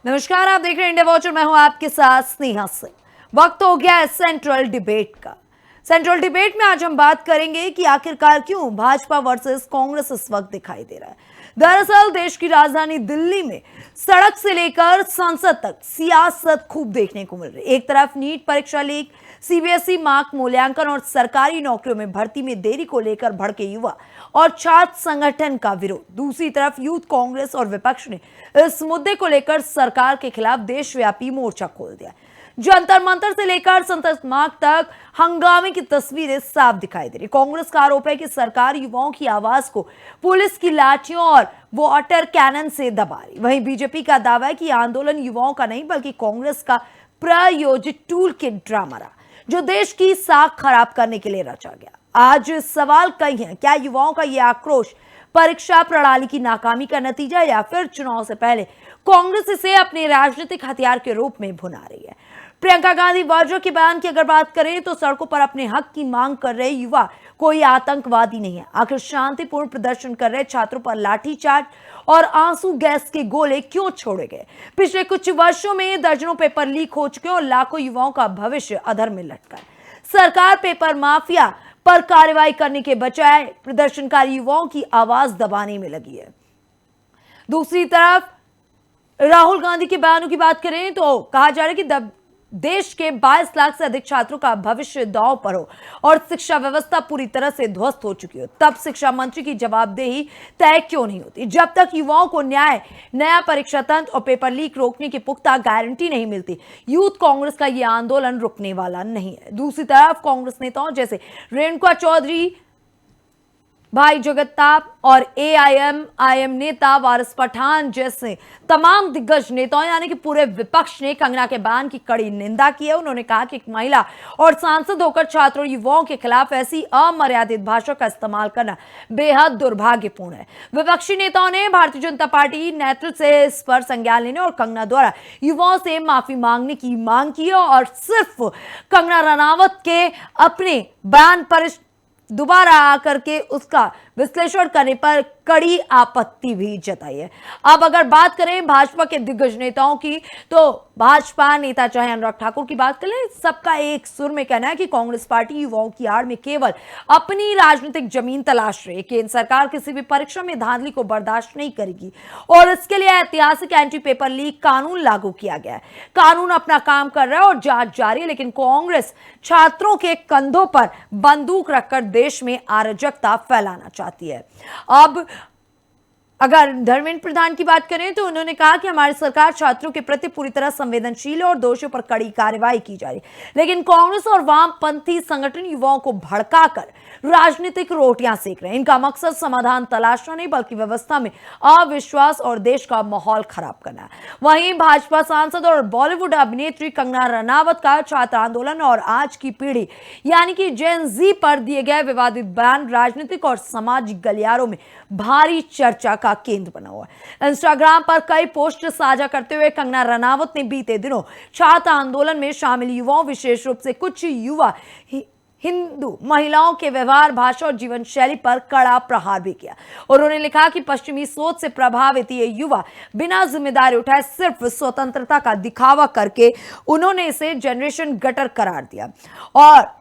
नमस्कार, आप देख रहे हैं इंडिया वॉच और मैं हूं आपके साथ स्नेहा सिंह। वक्त हो गया है सेंट्रल डिबेट का। सेंट्रल डिबेट में आज हम बात करेंगे कि आखिरकार क्यों भाजपा वर्सेस कांग्रेस इस वक्त दिखाई दे रहा है। दरअसल देश की राजधानी दिल्ली में सड़क से लेकर संसद तक सियासत खूब देखने को मिल रही है। एक तरफ नीट परीक्षा लीक, सीबीएसई मार्क मूल्यांकन और सरकारी नौकरियों में भर्ती में देरी को लेकर भड़के युवा और छात्र संगठन का विरोध। दूसरी तरफ यूथ कांग्रेस और विपक्ष ने इस मुद्दे को लेकर सरकार के खिलाफ देशव्यापी मोर्चा खोल दिया। जंतर मंतर से लेकर संसद मार्ग तक हंगामे की तस्वीरें साफ दिखाई दे रही। कांग्रेस का आरोप है कि सरकार युवाओं की आवाज को पुलिस की लाठियों और वाटर कैनन से दबा रही। वहीं बीजेपी का दावा है कि आंदोलन युवाओं का नहीं बल्कि कांग्रेस का प्रायोजित टूल किट ड्रामा रहा, जो देश की साख खराब करने के लिए रचा गया। आज सवाल कई हैं, क्या युवाओं का यह आक्रोश परीक्षा प्रणाली की नाकामी का नतीजा या फिर चुनाव से पहले कांग्रेस इसे अपने राजनीतिक हथियार के रूप में भुना रही है। प्रियंका गांधी वाड्रा के बयान की अगर बात करें तो सड़कों पर अपने हक की मांग कर रहे युवा कोई आतंकवादी नहीं है। आखिर शांतिपूर्ण प्रदर्शन कर रहे छात्रों पर लाठीचार्ज और आंसू गैस के गोले क्यों छोड़े गए? पिछले कुछ वर्षों में दर्जनों पेपर लीक हो चुके और लाखों युवाओं का भविष्य अधर में लटका है। सरकार पेपर माफिया पर कार्रवाई करने के बजाय प्रदर्शनकारी युवाओं की आवाज दबाने में लगी है। दूसरी तरफ राहुल गांधी के बयानों की बात करें तो कहा जा रहा है कि देश के 22 लाख से अधिक छात्रों का भविष्य दांव पर हो और शिक्षा व्यवस्था पूरी तरह से ध्वस्त हो चुकी हो, तब शिक्षा मंत्री की जवाबदेही तय क्यों नहीं होती? जब तक युवाओं को न्याय, नया परीक्षा तंत्र और पेपर लीक रोकने की पुख्ता गारंटी नहीं मिलती, यूथ कांग्रेस का यह आंदोलन रुकने वाला नहीं है। दूसरी तरफ कांग्रेस नेताओं जैसे रेणुका चौधरी, भाई जगताप और एआईएम नेता वारिस पठान जैसे तमाम दिग्गज नेताओं यानी कि पूरे विपक्ष ने कंगना के बयान की कड़ी निंदा की है। उन्होंने कहा कि एक महिला और सांसद होकर छात्रों युवाओं के खिलाफ ऐसी अमर्यादित भाषा का इस्तेमाल करना बेहद दुर्भाग्यपूर्ण है। विपक्षी नेताओं ने भारतीय जनता पार्टी नेतृत्व से इस पर संज्ञान लेने और कंगना द्वारा युवाओं से माफी मांगने की मांग की और सिर्फ कंगना रनावत के अपने बयान पर दोबारा आकर के उसका विश्लेषण करने पर कड़ी आपत्ति भी जताई है। अब अगर बात करें भाजपा के दिग्गज नेताओं की, तो भाजपा नेता चाहे अनुराग ठाकुर की बात करें, सबका एक सुर में कहना है कि कांग्रेस पार्टी युवाओं की आड़ में केवल अपनी राजनीतिक जमीन तलाश रही है। केंद्र सरकार किसी भी परीक्षा में धांधली को बर्दाश्त नहीं करेगी और इसके लिए ऐतिहासिक एंटी पेपर लीक कानून लागू किया गया है। कानून अपना काम कर रहा है और जांच जारी है, लेकिन कांग्रेस छात्रों के कंधों पर बंदूक रखकर देश में अराजकता फैलाना चाहती है। अब अगर धर्मेंद्र प्रधान की बात करें तो उन्होंने कहा कि हमारी सरकार छात्रों के प्रति पूरी तरह संवेदनशील है और दोषियों पर कड़ी कार्रवाई की जा रही है, लेकिन कांग्रेस और वामपंथी संगठन युवाओं को भड़काकर राजनीतिक रोटियां सेक रहे हैं। इनका मकसद समाधान तलाशना नहीं बल्कि व्यवस्था में अविश्वास और देश का माहौल खराब करना है। वहीं भाजपा सांसद और बॉलीवुड अभिनेत्री कंगना रनावत का छात्र आंदोलन और आज की पीढ़ी यानी कि जेन जी पर दिए गए विवादित बयान राजनीतिक और सामाजिक गलियारों में भारी चर्चा का केंद्र बना हुआ है। इंस्टाग्राम पर कई पोस्ट साझा करते हुए कंगना रनावत ने बीते दिनों छात्र आंदोलन में शामिल युवाओं, विशेष रूप से कुछ युवा हिंदू महिलाओं के व्यवहार, भाषा और जीवन शैली पर कड़ा प्रहार भी किया। उन्होंने लिखा कि पश्चिमी सोच से प्रभावित ये युवा बिना जिम्मेदारी उठाए सिर्फ स्वतंत्रता का दिखावा करके उन्होंने इसे जनरेशन गटर करार दिया और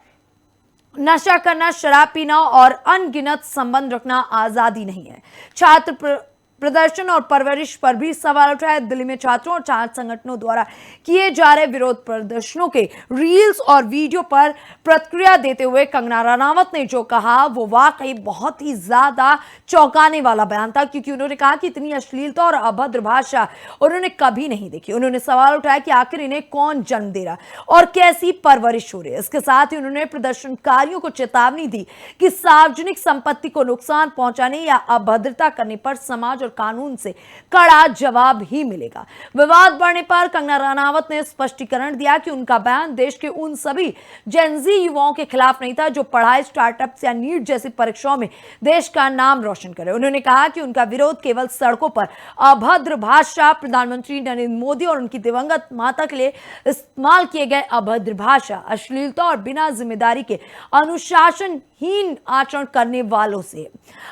नशा करना, शराब पीना और अनगिनत संबंध रखना आजादी नहीं है। छात्र प्रदर्शन और परवरिश पर भी सवाल उठाया। दिल्ली में छात्रों और छात्र संगठनों द्वारा किए जा रहे विरोध प्रदर्शनों के रील्स और वीडियो पर प्रतिक्रिया देते हुए कंगना रनावत ने जो कहा वो वाकई बहुत ही ज्यादा चौंकाने वाला बयान था, क्योंकि उन्होंने कहा कि इतनी अश्लीलता और अभद्र भाषा उन्होंने कभी नहीं देखी। उन्होंने सवाल उठाया कि आखिर इन्हें कौन जन्म दे रहा और कैसी परवरिश हो रही है। इसके साथ ही उन्होंने प्रदर्शनकारियों को चेतावनी दी कि सार्वजनिक संपत्ति को नुकसान पहुंचाने या अभद्रता करने पर समाज और कानून से कड़ा जवाब ही मिलेगा। विवाद बढ़ने पर कंगना रनावत ने स्पष्टीकरण दिया कि उनका बयान देश के उन सभी जेनजी युवाओं के खिलाफ नहीं था जो पढ़ाई, स्टार्टअप्स या नीट जैसी परीक्षाओं में देश का नाम रोशन करे। उन्होंने कहा कि उनका विरोध केवल सड़कों पर अभद्र भाषा, प्रधानमंत्री नरेंद्र मोदी और उनकी दिवंगत माता के लिए इस्तेमाल किए गए अभद्र भाषा, अश्लीलता और बिना जिम्मेदारी के अनुशासनहीन आचरण करने वालों से।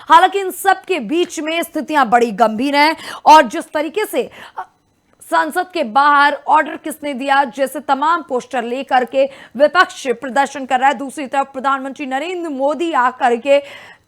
हालांकि इन सब के बीच में स्थितियां बड़ी गंभीर हैं और जिस तरीके से संसद के बाहर ऑर्डर किसने दिया जैसे तमाम पोस्टर लेकर के विपक्ष प्रदर्शन कर रहा है, दूसरी तरफ प्रधानमंत्री नरेंद्र मोदी आकर के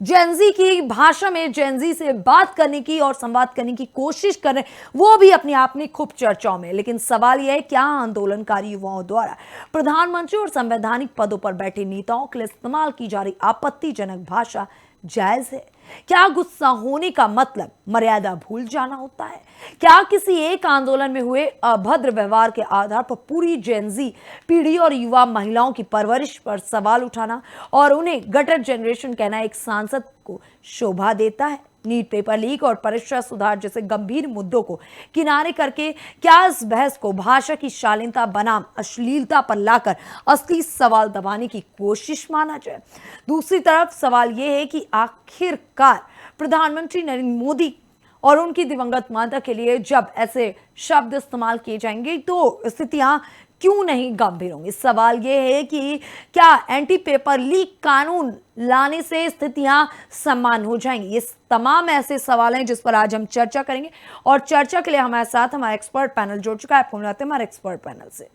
जेनजी की भाषा में जेनजी से बात करने की और संवाद करने की कोशिश कर रहे हैं, वो भी अपने आप में खूब चर्चाओं में। लेकिन सवाल यह है, क्या आंदोलनकारी युवाओं द्वारा प्रधानमंत्री और संवैधानिक पदों पर बैठे नेताओं के लिए इस्तेमाल की जा रही आपत्तिजनक भाषा जायज है? क्या गुस्सा होने का मतलब मर्यादा भूल जाना होता है? क्या किसी एक आंदोलन में हुए अभद्र व्यवहार के आधार पर पूरी जेनजी पीढ़ी और युवा महिलाओं की परवरिश पर सवाल उठाना और उन्हें गटर जनरेशन कहना एक सांसद को शोभा देता है? नीट पेपर लीक और परीक्षा सुधार जैसे गंभीर मुद्दों को किनारे करके क्या इस बहस को भाषा की शालीनता बनाम अश्लीलता पर लाकर असली सवाल दबाने की कोशिश माना जाए? दूसरी तरफ सवाल यह है कि आखिरकार प्रधानमंत्री नरेंद्र मोदी और उनकी दिवंगत माता के लिए जब ऐसे शब्द इस्तेमाल किए जाएंगे तो स्थितियां क्यों नहीं गंभीर होंगी? सवाल यह है कि क्या एंटी पेपर लीक कानून लाने से स्थितियां समान हो जाएंगी? ये तमाम ऐसे सवाल हैं जिस पर आज हम चर्चा करेंगे और चर्चा के लिए हमारे साथ हमारा एक्सपर्ट पैनल जुड़ चुका है। आपको मिलाते हैं हमारे एक्सपर्ट पैनल से।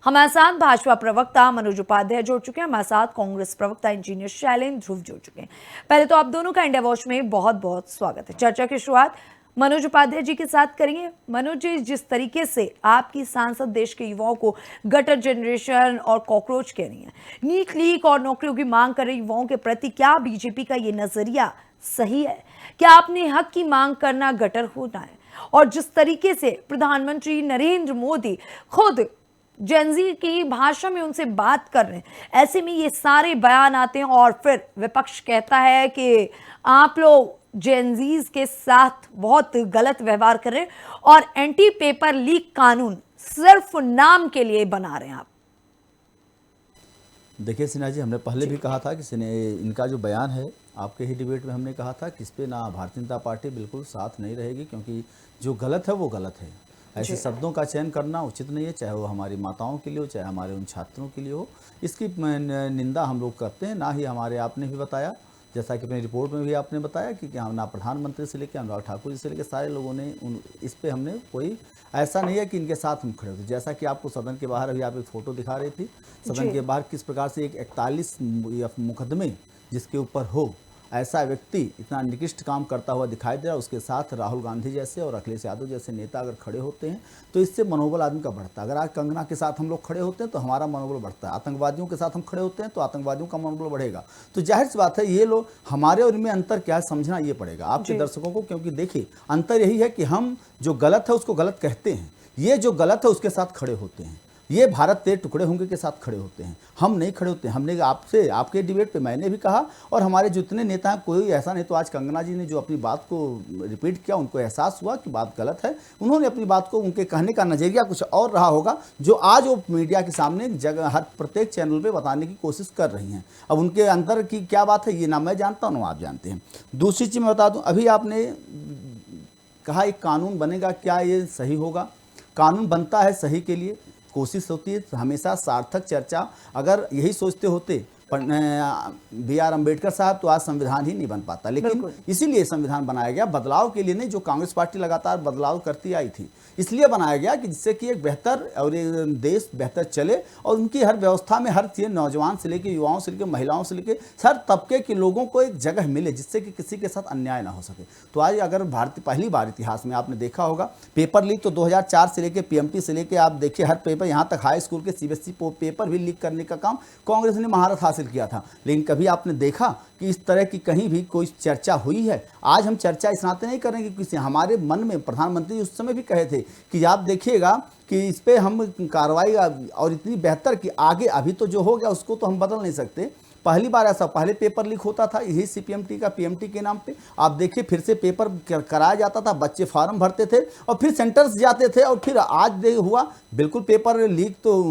हमारे साथ भाजपा प्रवक्ता मनोज उपाध्याय जुड़ चुके हैं, हमारे साथ कांग्रेस प्रवक्ता इंजीनियर शैलेंद्र ध्रुव जुड़ चुके हैं। पहले तो आप दोनों का इंडिया वॉच में बहुत बहुत स्वागत है। चर्चा की शुरुआत मनोज उपाध्याय जी के साथ करेंगे। मनोज जी, जिस तरीके से आपकी सांसद देश के युवाओं को गटर जनरेशन और कॉकरोच कह रही है, नीट लीक और नौकरियों की मांग कर रहे युवाओं के प्रति क्या बीजेपी का ये नजरिया सही है? क्या अपने हक की मांग करना गटर होना है? और जिस तरीके से प्रधानमंत्री नरेंद्र मोदी खुद जेनजी की भाषा में उनसे बात कर रहे हैं, ऐसे में ये सारे बयान आते हैं और फिर विपक्ष कहता है कि आप लोग जेनजीज के साथ बहुत गलत व्यवहार कर रहे हैं और एंटी पेपर लीक कानून सिर्फ नाम के लिए बना रहे हैं। आप देखिए सिन्हा जी, हमने पहले भी कहा था कि इनका जो बयान है, आपके ही डिबेट में हमने कहा था कि इस पे ना भारतीय जनता पार्टी बिल्कुल साथ नहीं रहेगी, क्योंकि जो गलत है वो गलत है। ऐसे शब्दों का चयन करना उचित नहीं है, चाहे वो हमारी माताओं के लिए हो, चाहे हमारे उन छात्रों के लिए हो। इसकी निंदा हम लोग करते हैं। ना ही हमारे, आपने भी बताया, जैसा कि अपनी रिपोर्ट में भी आपने बताया कि हम ना प्रधानमंत्री से लेकर अनुराग ठाकुर जी से लेकर सारे लोगों ने इस पे हमने कोई ऐसा नहीं है कि इनके साथ हम खड़े होते। जैसा कि आपको सदन के बाहर अभी आप एक फ़ोटो दिखा रही थी, सदन के बाहर किस प्रकार से एक 41 मुकदमे जिसके ऊपर हो, ऐसा व्यक्ति इतना निकृष्ट काम करता हुआ दिखाई दे रहा है। उसके साथ राहुल गांधी जैसे और अखिलेश यादव जैसे नेता अगर खड़े होते हैं तो इससे मनोबल आदमी का बढ़ता है। अगर आज कंगना के साथ हम लोग खड़े होते हैं तो हमारा मनोबल बढ़ता है, आतंकवादियों के साथ हम खड़े होते हैं तो आतंकवादियों का मनोबल बढ़ेगा। तो जाहिर सी बात है, ये लोग हमारे और इनमें अंतर क्या है समझना ये पड़ेगा आपके दर्शकों को, क्योंकि देखिए अंतर यही है कि हम जो गलत है उसको गलत कहते हैं, ये जो गलत है उसके साथ खड़े होते हैं। ये भारत तेरे टुकड़े होंगे के साथ खड़े होते हैं, हम नहीं खड़े होते हैं। हमने आपसे, आपके डिबेट पे मैंने भी कहा और हमारे जितने नेता हैं, कोई ऐसा नहीं। तो आज कंगना जी ने जो अपनी बात को रिपीट किया, उनको एहसास हुआ कि बात गलत है। उन्होंने अपनी बात को, उनके कहने का नज़रिया कुछ और रहा होगा, जो आज वो मीडिया के सामने जगह हर प्रत्येक चैनल पर बताने की कोशिश कर रही हैं। अब उनके अंदर की क्या बात है ये ना मैं जानता हूँ ना आप जानते हैं। दूसरी चीज़ मैं बता दूँ, अभी आपने कहा एक कानून बनेगा, क्या ये सही होगा? कानून बनता है सही के लिए, कोशिश होती है हमेशा सार्थक चर्चा। अगर यही सोचते होते बी.आर. अम्बेडकर साहब तो आज संविधान ही नहीं बन पाता। लेकिन इसीलिए संविधान बनाया गया, बदलाव के लिए नहीं। जो कांग्रेस पार्टी लगातार बदलाव करती आई थी, इसलिए बनाया गया कि जिससे कि एक बेहतर और देश बेहतर चले और उनकी हर व्यवस्था में हर चीज़, नौजवान से लेकर युवाओं से लेकर महिलाओं से लेकर हर तबके के लोगों को एक जगह मिले, जिससे कि किसी के साथ अन्याय ना हो सके। तो आज अगर भारतीय पहली बार इतिहास में आपने देखा होगा, पेपर लीक तो 2004 से लेकर पीएमटी से लेकर आप देखिए हर पेपर, यहाँ तक हाई स्कूल के सीबीएसई पेपर भी लीक करने का काम कांग्रेस ने महारत हासिल किया था। लेकिन कभी आपने देखा कि इस तरह की कहीं भी कोई चर्चा हुई है? आज हम चर्चा इस नाते नहीं करेंगे, किसी हमारे मन में, प्रधानमंत्री उस समय भी कहे थे कि आप देखिएगा कि इस पे हम कार्रवाई और इतनी बेहतर कि आगे, अभी तो जो हो गया उसको तो हम बदल नहीं सकते, पहली बार ऐसा, पहले पेपर लीक होता था यही सीपीएमटी का पीएमटी के नाम पे, आप देखिए फिर से पेपर कराया जाता था, बच्चे फार्म भरते थे और फिर सेंटर्स जाते थे, और फिर आज हुआ बिल्कुल पेपर लीक तो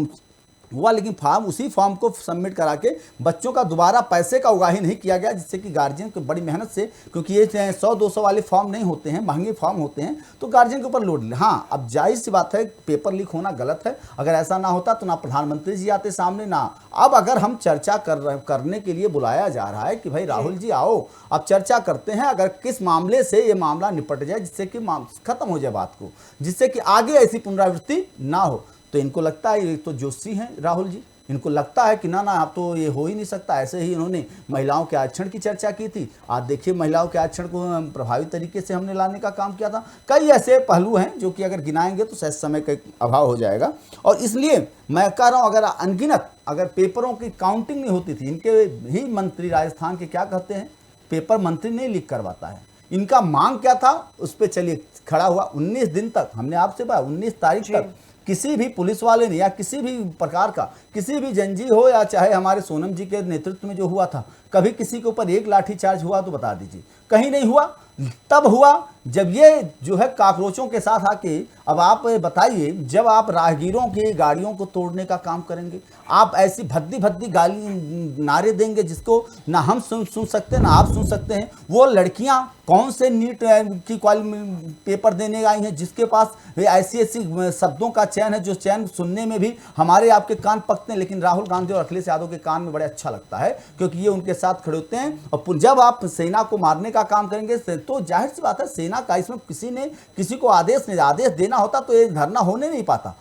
हुआ, लेकिन फॉर्म उसी फॉर्म को सबमिट करा के बच्चों का दोबारा पैसे का उगाही नहीं किया गया, जिससे कि गार्जियन को बड़ी मेहनत से, क्योंकि ये 100-200 वाले फॉर्म नहीं होते हैं, महंगे फॉर्म होते हैं, तो गार्जियन के ऊपर लोड। हाँ, अब जाहिर सी बात है पेपर लीक होना गलत है, अगर ऐसा ना होता तो ना प्रधानमंत्री जी आते सामने, ना अब अगर हम चर्चा करने के लिए बुलाया जा रहा है कि भाई राहुल जी आओ अब चर्चा करते हैं, अगर किस मामले से ये मामला निपट जाए जिससे कि खत्म हो जाए बात को, जिससे कि आगे ऐसी पुनरावृत्ति ना हो, तो इनको लगता है ये तो जोशी हैं राहुल जी, इनको लगता है कि ना अब तो ये हो ही नहीं सकता। ऐसे ही इन्होंने महिलाओं के आरक्षण की चर्चा की थी, आज देखिए महिलाओं के आरक्षण को प्रभावी तरीके से हमने लाने का काम किया था। कई ऐसे पहलू हैं जो कि अगर गिनाएंगे तो शायद समय का अभाव हो जाएगा, और इसलिए मैं कह रहा हूँ अगर अनगिनत अगर पेपरों की काउंटिंग नहीं होती थी, इनके ही मंत्री राजस्थान के क्या कहते हैं, पेपर मंत्री नहीं लीक करवाता है, इनका मांग क्या था उस पर चलिए खड़ा हुआ 19 दिन तक, हमने आपसे बताया 19 तारीख तक किसी भी पुलिस वाले ने या किसी भी प्रकार का किसी भी जंजी हो या चाहे हमारे सोनम जी के नेतृत्व में जो हुआ था, कभी किसी के ऊपर एक लाठीचार्ज हुआ तो बता दीजिए, कहीं नहीं हुआ। तब हुआ जब ये जो है काकरोचों के साथ आके, अब आप बताइए जब आप राहगीरों की गाड़ियों को तोड़ने का काम करेंगे, आप ऐसी भद्दी भद्दी गाली नारे देंगे जिसको ना हम सुन सकते ना आप सुन सकते हैं। वो लड़कियां कौन से नीट की पेपर देने आई हैं जिसके पास ऐसी शब्दों का चयन है जो चयन सुनने में भी हमारे आपके कान पकते हैं, लेकिन राहुल गांधी और अखिलेश यादव के कान में बड़े अच्छा लगता है क्योंकि ये उनके साथ खड़े होते हैं। और जब आप सेना को मारने का काम करेंगे तो जाहिर सी बात है सेना का इसमें किसी को आदेश देना होता तो ये धरना होने नहीं पाता।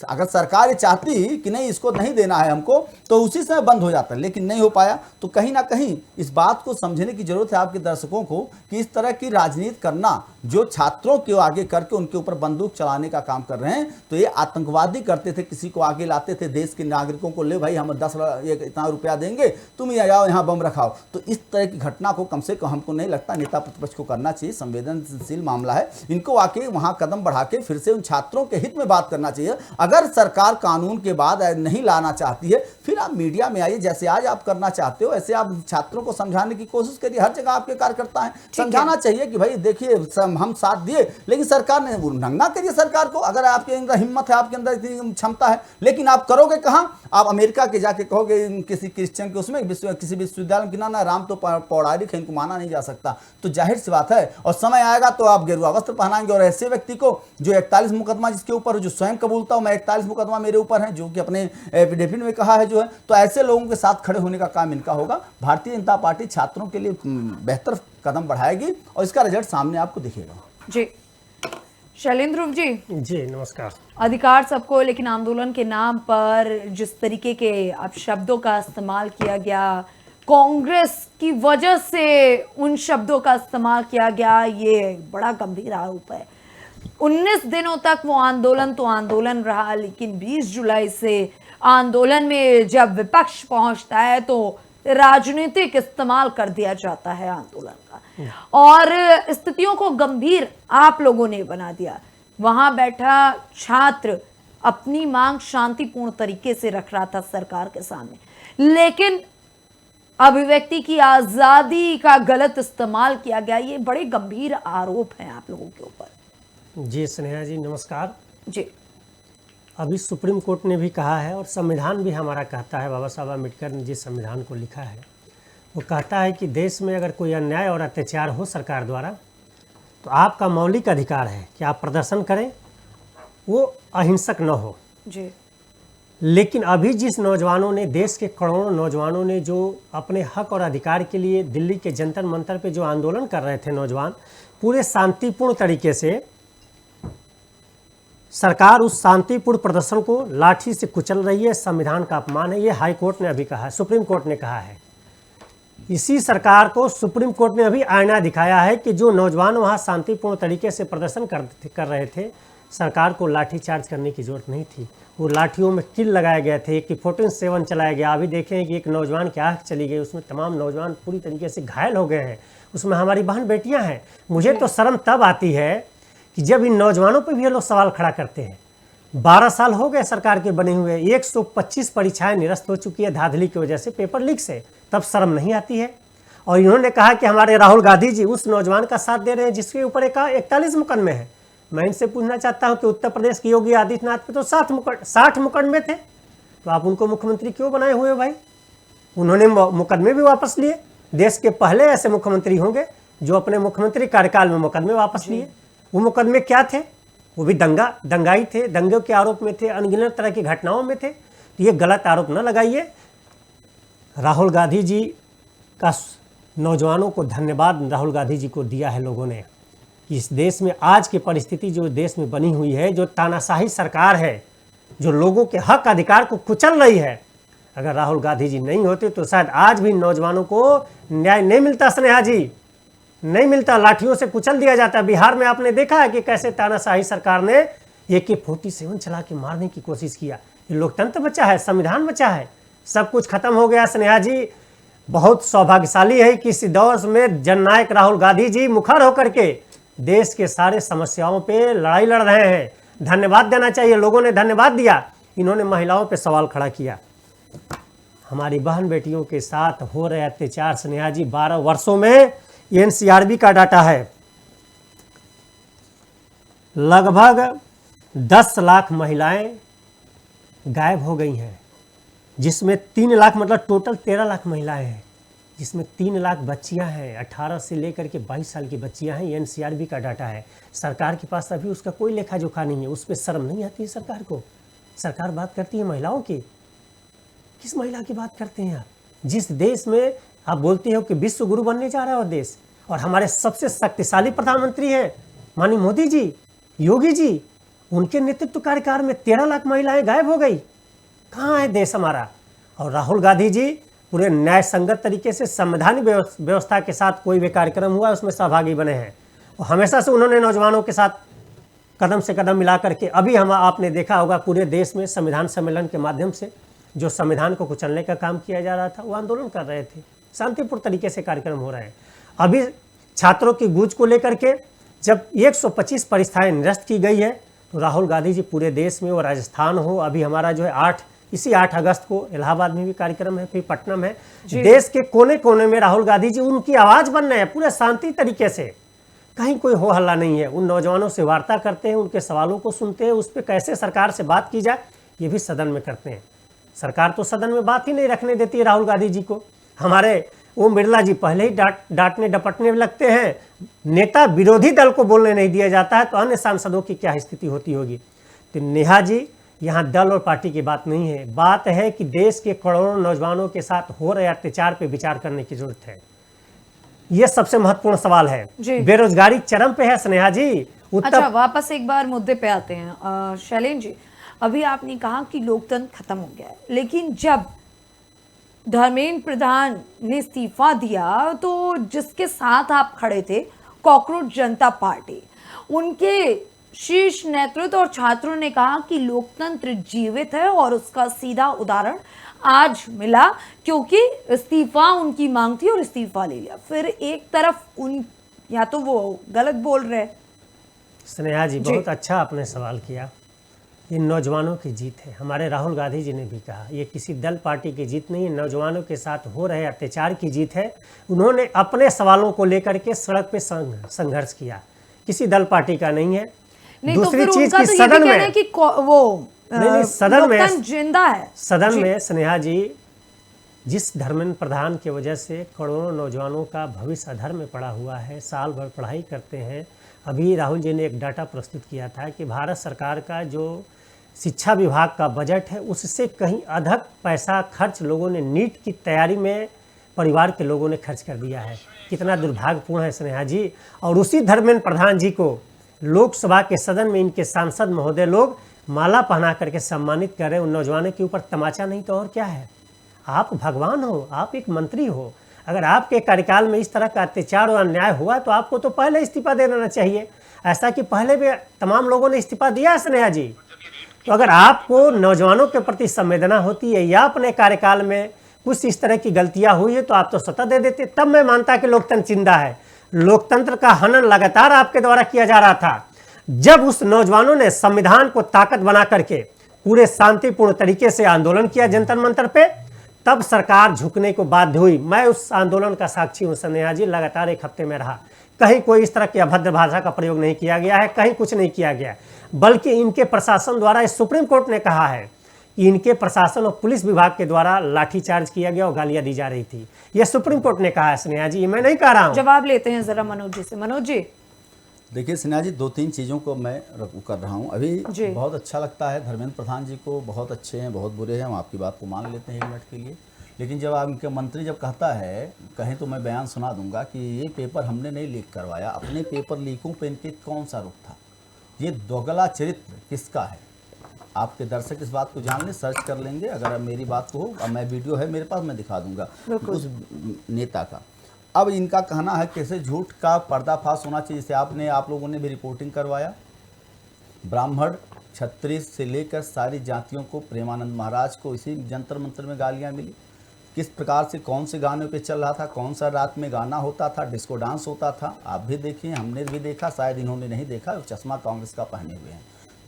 अगर सरकार ये चाहती कि नहीं इसको नहीं देना है हमको तो उसी समय बंद हो जाता, लेकिन नहीं हो पाया। तो कहीं ना कहीं इस बात को समझने की जरूरत है आपके दर्शकों को कि इस तरह की राजनीति करना जो छात्रों के आगे करके उनके ऊपर बंदूक चलाने का काम कर रहे हैं, तो ये आतंकवादी करते थे, किसी को आगे लाते थे, देश के नागरिकों को ले भाई हम 10 इतना रुपया देंगे तुम ही जाओ यहाँ बम रखाओ। तो इस तरह की घटना को कम से कम हमको नहीं लगता नेता प्रतिपक्ष को करना चाहिए, संवेदनशील मामला है, इनको आके वहाँ कदम बढ़ा के फिर से उन छात्रों के हित में बात करना चाहिए। अगर सरकार कानून के बाद नहीं लाना चाहती है फिर आप मीडिया में आइए, जैसे आज आप करना चाहते हो ऐसे आप छात्रों को समझाने की कोशिश करिए। हर जगह आपके कार्यकर्ता हैं, समझाना चाहिए कि भाई देखिए हम साथ दिए, लेकिन सरकार ने नंगा करिए सरकार को। अगर आपके अंदर हिम्मत है, आपके अंदर इतनी क्षमता है, लेकिन आप करोगे कहाँ? आप अमेरिका के जाके कहोगे किसी क्रिश्चियन के उसमें किसी विश्वविद्यालय की ना राम तो पौराणिक है, इनको माना नहीं जा सकता। तो जाहिर सी बात है और समय आएगा तो आप गेरुआ वस्त्र पहनाएंगे और ऐसे व्यक्ति को जो 41 मुकदमा जिसके ऊपर जो स्वयं कबूलता हूं मैं 41 मुकदमा मेरे ऊपर है जो कि अपने एफिडेविट में कहा है जो है, तो ऐसे लोगों के साथ खड़े होने का काम इनका होगा। भारतीय जनता पार्टी छात्रों के लिए बेहतर कदम बढ़ाएगी और इसका रिजल्ट सामने आपको दिखेगा। जी शैलेंद्र जी नमस्कार। अधिकार सबको, लेकिन आंदोलन के नाम पर जिस तरीके के अब शब्दों का इस्तेमाल किया गया, कांग्रेस की वजह से उन शब्दों का इस्तेमाल किया गया, ये बड़ा गंभीर आरोप है। 19 दिनों तक वो आंदोलन तो आंदोलन रहा, लेकिन 20 जुलाई से आंदोलन में जब विपक्ष पहुंचता है तो राजनीतिक इस्तेमाल कर दिया जाता है आंदोलन का, और स्थितियों को गंभीर आप लोगों ने बना दिया। वहां बैठा छात्र अपनी मांग शांतिपूर्ण तरीके से रख रहा था सरकार के सामने, लेकिन अभिव्यक्ति की आजादी का गलत इस्तेमाल किया गया। ये बड़े गंभीर आरोप हैं आप लोगों के ऊपर। जी स्नेहा जी नमस्कार। जी अभी सुप्रीम कोर्ट ने भी कहा है और संविधान भी हमारा कहता है, बाबा साहब अम्बेडकर ने जिस संविधान को लिखा है वो कहता है कि देश में अगर कोई अन्याय और अत्याचार हो सरकार द्वारा तो आपका मौलिक अधिकार है कि आप प्रदर्शन करें, वो अहिंसक न हो। जी लेकिन अभी जिस नौजवानों ने, देश के करोड़ों नौजवानों ने जो अपने हक और अधिकार के लिए दिल्ली के जंतर मंतर पे जो आंदोलन कर रहे थे नौजवान, पूरे शांतिपूर्ण तरीके से सरकार उस शांतिपूर्ण प्रदर्शन को लाठी से कुचल रही है, संविधान का अपमान है। ये हाई कोर्ट ने अभी कहा है, सुप्रीम कोर्ट ने कहा है। इसी सरकार को सुप्रीम कोर्ट ने अभी आईना दिखाया है कि जो नौजवान वहाँ शांतिपूर्ण तरीके से प्रदर्शन कर रहे थे, सरकार को लाठी चार्ज करने की जरूरत नहीं थी। वो लाठियों में किल लगाए गए थे, कि 14/7 चलाया गया। अभी देखें कि एक नौजवान की आँख चली गई, उसमें तमाम नौजवान पूरी तरीके से घायल हो गए हैं, उसमें हमारी बहन बेटियां हैं। मुझे तो शर्म तब आती है कि जब इन नौजवानों पर भी ये लोग सवाल खड़ा करते हैं। 12 साल हो गए सरकार के बने हुए, 125 परीक्षाएं निरस्त हो चुकी है धांधली की वजह से, पेपर लीक से, तब शर्म नहीं आती है। और इन्होंने कहा कि हमारे राहुल गांधी जी उस नौजवान का साथ दे रहे हैं जिसके ऊपर 41 मुकदमे हैं। मैं इनसे पूछना चाहता हूं कि उत्तर प्रदेश के योगी आदित्यनाथ पे तो 60 मुकदमे थे, तो आप उनको मुख्यमंत्री क्यों बनाए हुए भाई? उन्होंने मुकदमे भी वापस लिए। देश के पहले ऐसे मुख्यमंत्री होंगे जो अपने मुख्यमंत्री कार्यकाल में मुकदमे वापस लिए। वो मुकदमे क्या थे? वो भी दंगाई थे, दंगों के आरोप में थे, अनगिनत तरह की घटनाओं में थे। तो ये गलत आरोप न लगाइए। राहुल गांधी जी का नौजवानों को धन्यवाद राहुल गांधी जी को दिया है लोगों ने कि इस देश में आज की परिस्थिति जो देश में बनी हुई है, जो तानाशाही सरकार है, जो लोगों के हक अधिकार को कुचल रही है, अगर राहुल गांधी जी नहीं होते तो शायद आज भी नौजवानों को न्याय नहीं मिलता। स्नेहा जी, नहीं मिलता, लाठियों से कुचल दिया जाता। बिहार में आपने देखा है कि कैसे तानाशाही सरकार ने AK-47 चला के मारने की कोशिश किया। ये लोकतंत्र बचा है, संविधान बचा है, सब कुछ खत्म हो गया। स्नेहा जी बहुत सौभाग्यशाली है कि इस दौर में जननायक राहुल गांधी जी मुखर होकर के देश के सारे समस्याओं पे लड़ाई लड़ रहे हैं। धन्यवाद देना चाहिए, लोगों ने धन्यवाद दिया। इन्होंने महिलाओं पे सवाल खड़ा किया। हमारी बहन बेटियों के साथ हो रहे अत्याचार, स्नेहा जी 12 वर्षों में NCRB का डाटा है, लगभग 10 लाख महिलाएं गायब हो गई हैं, जिसमें 3 लाख मतलब टोटल 13 लाख महिलाएं हैं, जिसमें 3 लाख बच्चियां हैं, 18 से लेकर के 22 साल की बच्चियां हैं। NCRB का डाटा है। सरकार के पास अभी उसका कोई लेखा जोखा नहीं है। उस पर शर्म नहीं आती है सरकार को? सरकार बात करती है महिलाओं की। किस महिला की बात करते हैं आप? जिस देश में आप बोलते हो कि विश्व गुरु बनने जा रहा है वो देश, और हमारे सबसे शक्तिशाली प्रधानमंत्री हैं माननीय मोदी जी, योगी जी, उनके नेतृत्व कार्यकाल में 13 लाख महिलाएं गायब हो गई। कहाँ है देश हमारा? और राहुल गांधी जी पूरे न्याय संगत तरीके से संवैधानिक व्यवस्था के साथ कोई भी कार्यक्रम हुआ उसमें सहभागी बने हैं, और हमेशा से उन्होंने नौजवानों के साथ कदम से कदम मिला करके, अभी हम आपने देखा होगा पूरे देश में संविधान सम्मेलन के माध्यम से जो संविधान को कुचलने का काम किया जा रहा था, वो आंदोलन कर रहे थे, शांतिपूर्ण तरीके से कार्यक्रम हो रहे हैं। अभी छात्रों की गूंज को लेकर के जब 125 परीक्षाएं निरस्त की गई है, तो राहुल गांधी जी पूरे देश में, वो राजस्थान हो, अभी हमारा जो है इसी 8 अगस्त को इलाहाबाद में भी कार्यक्रम है, फिर पटना में, देश के कोने कोने में राहुल गांधी जी उनकी आवाज़ बन रहे हैं पूरे शांति तरीके से। कहीं कोई हो हल्ला नहीं है। उन नौजवानों से वार्ता करते हैं, उनके सवालों को सुनते हैं, उस पर कैसे सरकार से बात की जाए ये भी सदन में करते हैं। सरकार तो सदन में बात ही नहीं रखने देती है राहुल गांधी जी को। हमारे ओम बिरला जी पहले ही डांटने डपटने लगते हैं। नेता विरोधी दल को बोलने नहीं दिया जाता है, तो अन्य सांसदों की क्या स्थिति होती होगी? तो नेहा जी, यहाँ दल और पार्टी की बात नहीं है, बात है कि देश के करोड़ों नौजवानों के साथ हो रहे अत्याचार पे विचार करने की जरूरत है। ये सबसे महत्वपूर्ण सवाल है। बेरोजगारी चरम पे है स्नेहा जी। अच्छा, वापस एक बार मुद्दे पे आते हैं। शैलेंद्र जी, अभी आपने कहा कि लोकतंत्र खत्म हो गया है, लेकिन जब धर्मेंद्र प्रधान ने इस्तीफा दिया तो जिसके साथ आप खड़े थे, कॉकरोच जनता पार्टी, उनके शीर्ष नेतृत्व और छात्रों ने कहा कि लोकतंत्र जीवित है, और उसका सीधा उदाहरण आज मिला, क्योंकि इस्तीफा उनकी मांग थी और इस्तीफा ले लिया। फिर एक तरफ या तो वो गलत बोल रहे। स्नेहा जी, बहुत अच्छा आपने सवाल किया। ये नौजवानों की जीत है। हमारे राहुल गांधी जी ने भी कहा, ये किसी दल पार्टी की जीत नहीं है, नौजवानों के साथ हो रहे अत्याचार की जीत है। उन्होंने अपने सवालों को लेकर के सड़क पे संघर्ष किया, किसी दल पार्टी का नहीं है। नहीं, दूसरी तो चीज की तो सदन में कि वो नहीं, सदन में जिंदा है। सदन में स्नेहा जी, जिस धर्मेंद्र प्रधान की वजह से करोड़ों नौजवानों का भविष्य अधर में पड़ा हुआ है, साल भर पढ़ाई करते हैं। अभी राहुल जी ने एक डाटा प्रस्तुत किया था कि भारत सरकार का जो शिक्षा विभाग का बजट है, उससे कहीं अधिक पैसा खर्च लोगों ने नीट की तैयारी में परिवार के लोगों ने खर्च कर दिया है। कितना दुर्भाग्यपूर्ण है स्नेहा जी। और उसी धर्मेंद्र प्रधान जी को लोकसभा के सदन में इनके सांसद महोदय लोग माला पहना करके सम्मानित कर रहे हैं। उन नौजवानों के ऊपर तमाचा नहीं तो और क्या है? आप भगवान हो, आप एक मंत्री हो। अगर आपके कार्यकाल में इस तरह का अत्याचार और अन्याय हुआ तो आपको तो पहले इस्तीफा दे देना चाहिए। ऐसा कि पहले भी तमाम लोगों ने इस्तीफा दिया है स्नेहा जी। तो अगर आपको नौजवानों के प्रति संवेदना होती है या अपने कार्यकाल में कुछ इस तरह की गलतियां हुई है तो आप तो सत्ता दे देते, तब मैं मानता कि लोकतंत्र जिंदा है। लोकतंत्र का हनन लगातार आपके द्वारा किया जा रहा था। जब उस नौजवानों ने संविधान को ताकत बना करके पूरे शांतिपूर्ण तरीके से आंदोलन किया जंतर मंतर पे, तब सरकार झुकने को बाध्य हुई। मैं उस आंदोलन का साक्षी हूं स्नेहा जी, लगातार 1 हफ्ते में रहा। कहीं कोई इस तरह की अभद्र भाषा का प्रयोग नहीं किया गया है, कहीं कुछ नहीं किया गया, बल्कि इनके प्रशासन द्वारा, इस सुप्रीम कोर्ट ने कहा है कि इनके प्रशासन और पुलिस विभाग के द्वारा लाठीचार्ज किया गया और गालियां दी जा रही थी। यह सुप्रीम कोर्ट ने कहा है स्नेहा जी, मैं नहीं कह रहा हूं। जवाब लेते हैं जरा मनोज जी से। मनोज जी, देखिए स्नेहा जी, 2-3 चीज़ों को मैं कर रहा हूँ अभी। जी। बहुत अच्छा लगता है धर्मेंद्र प्रधान जी को, बहुत अच्छे हैं, बहुत बुरे हैं, हम आपकी बात को मान लेते हैं 1 मिनट के लिए। लेकिन जब आपके मंत्री जब कहता है, कहें तो मैं बयान सुना दूंगा कि ये पेपर हमने नहीं लीक करवाया, अपने पेपर लीकों पे इनके कौन सा रुख था, ये दोगला चरित्र किसका है। आपके दर्शक इस बात को जान लें, सर्च कर लेंगे, अगर अब मेरी बात को हो, अब मैं वीडियो है मेरे पास, मैं दिखा दूंगा उस नेता का। अब इनका कहना है कैसे झूठ का पर्दाफाश होना चाहिए। जैसे आप लोगों ने भी रिपोर्टिंग करवाया, ब्राह्मण क्षत्रिय से लेकर सारी जातियों को प्रेमानंद महाराज को इसी जंतर मंतर में गालियां मिली। किस प्रकार से कौन से गाने पे चल रहा था, कौन सा रात में गाना होता था, डिस्को डांस होता था, आप भी देखिए, हमने भी देखा, शायद इन्होंने नहीं देखा, चश्मा कांग्रेस का पहने हुए हैं।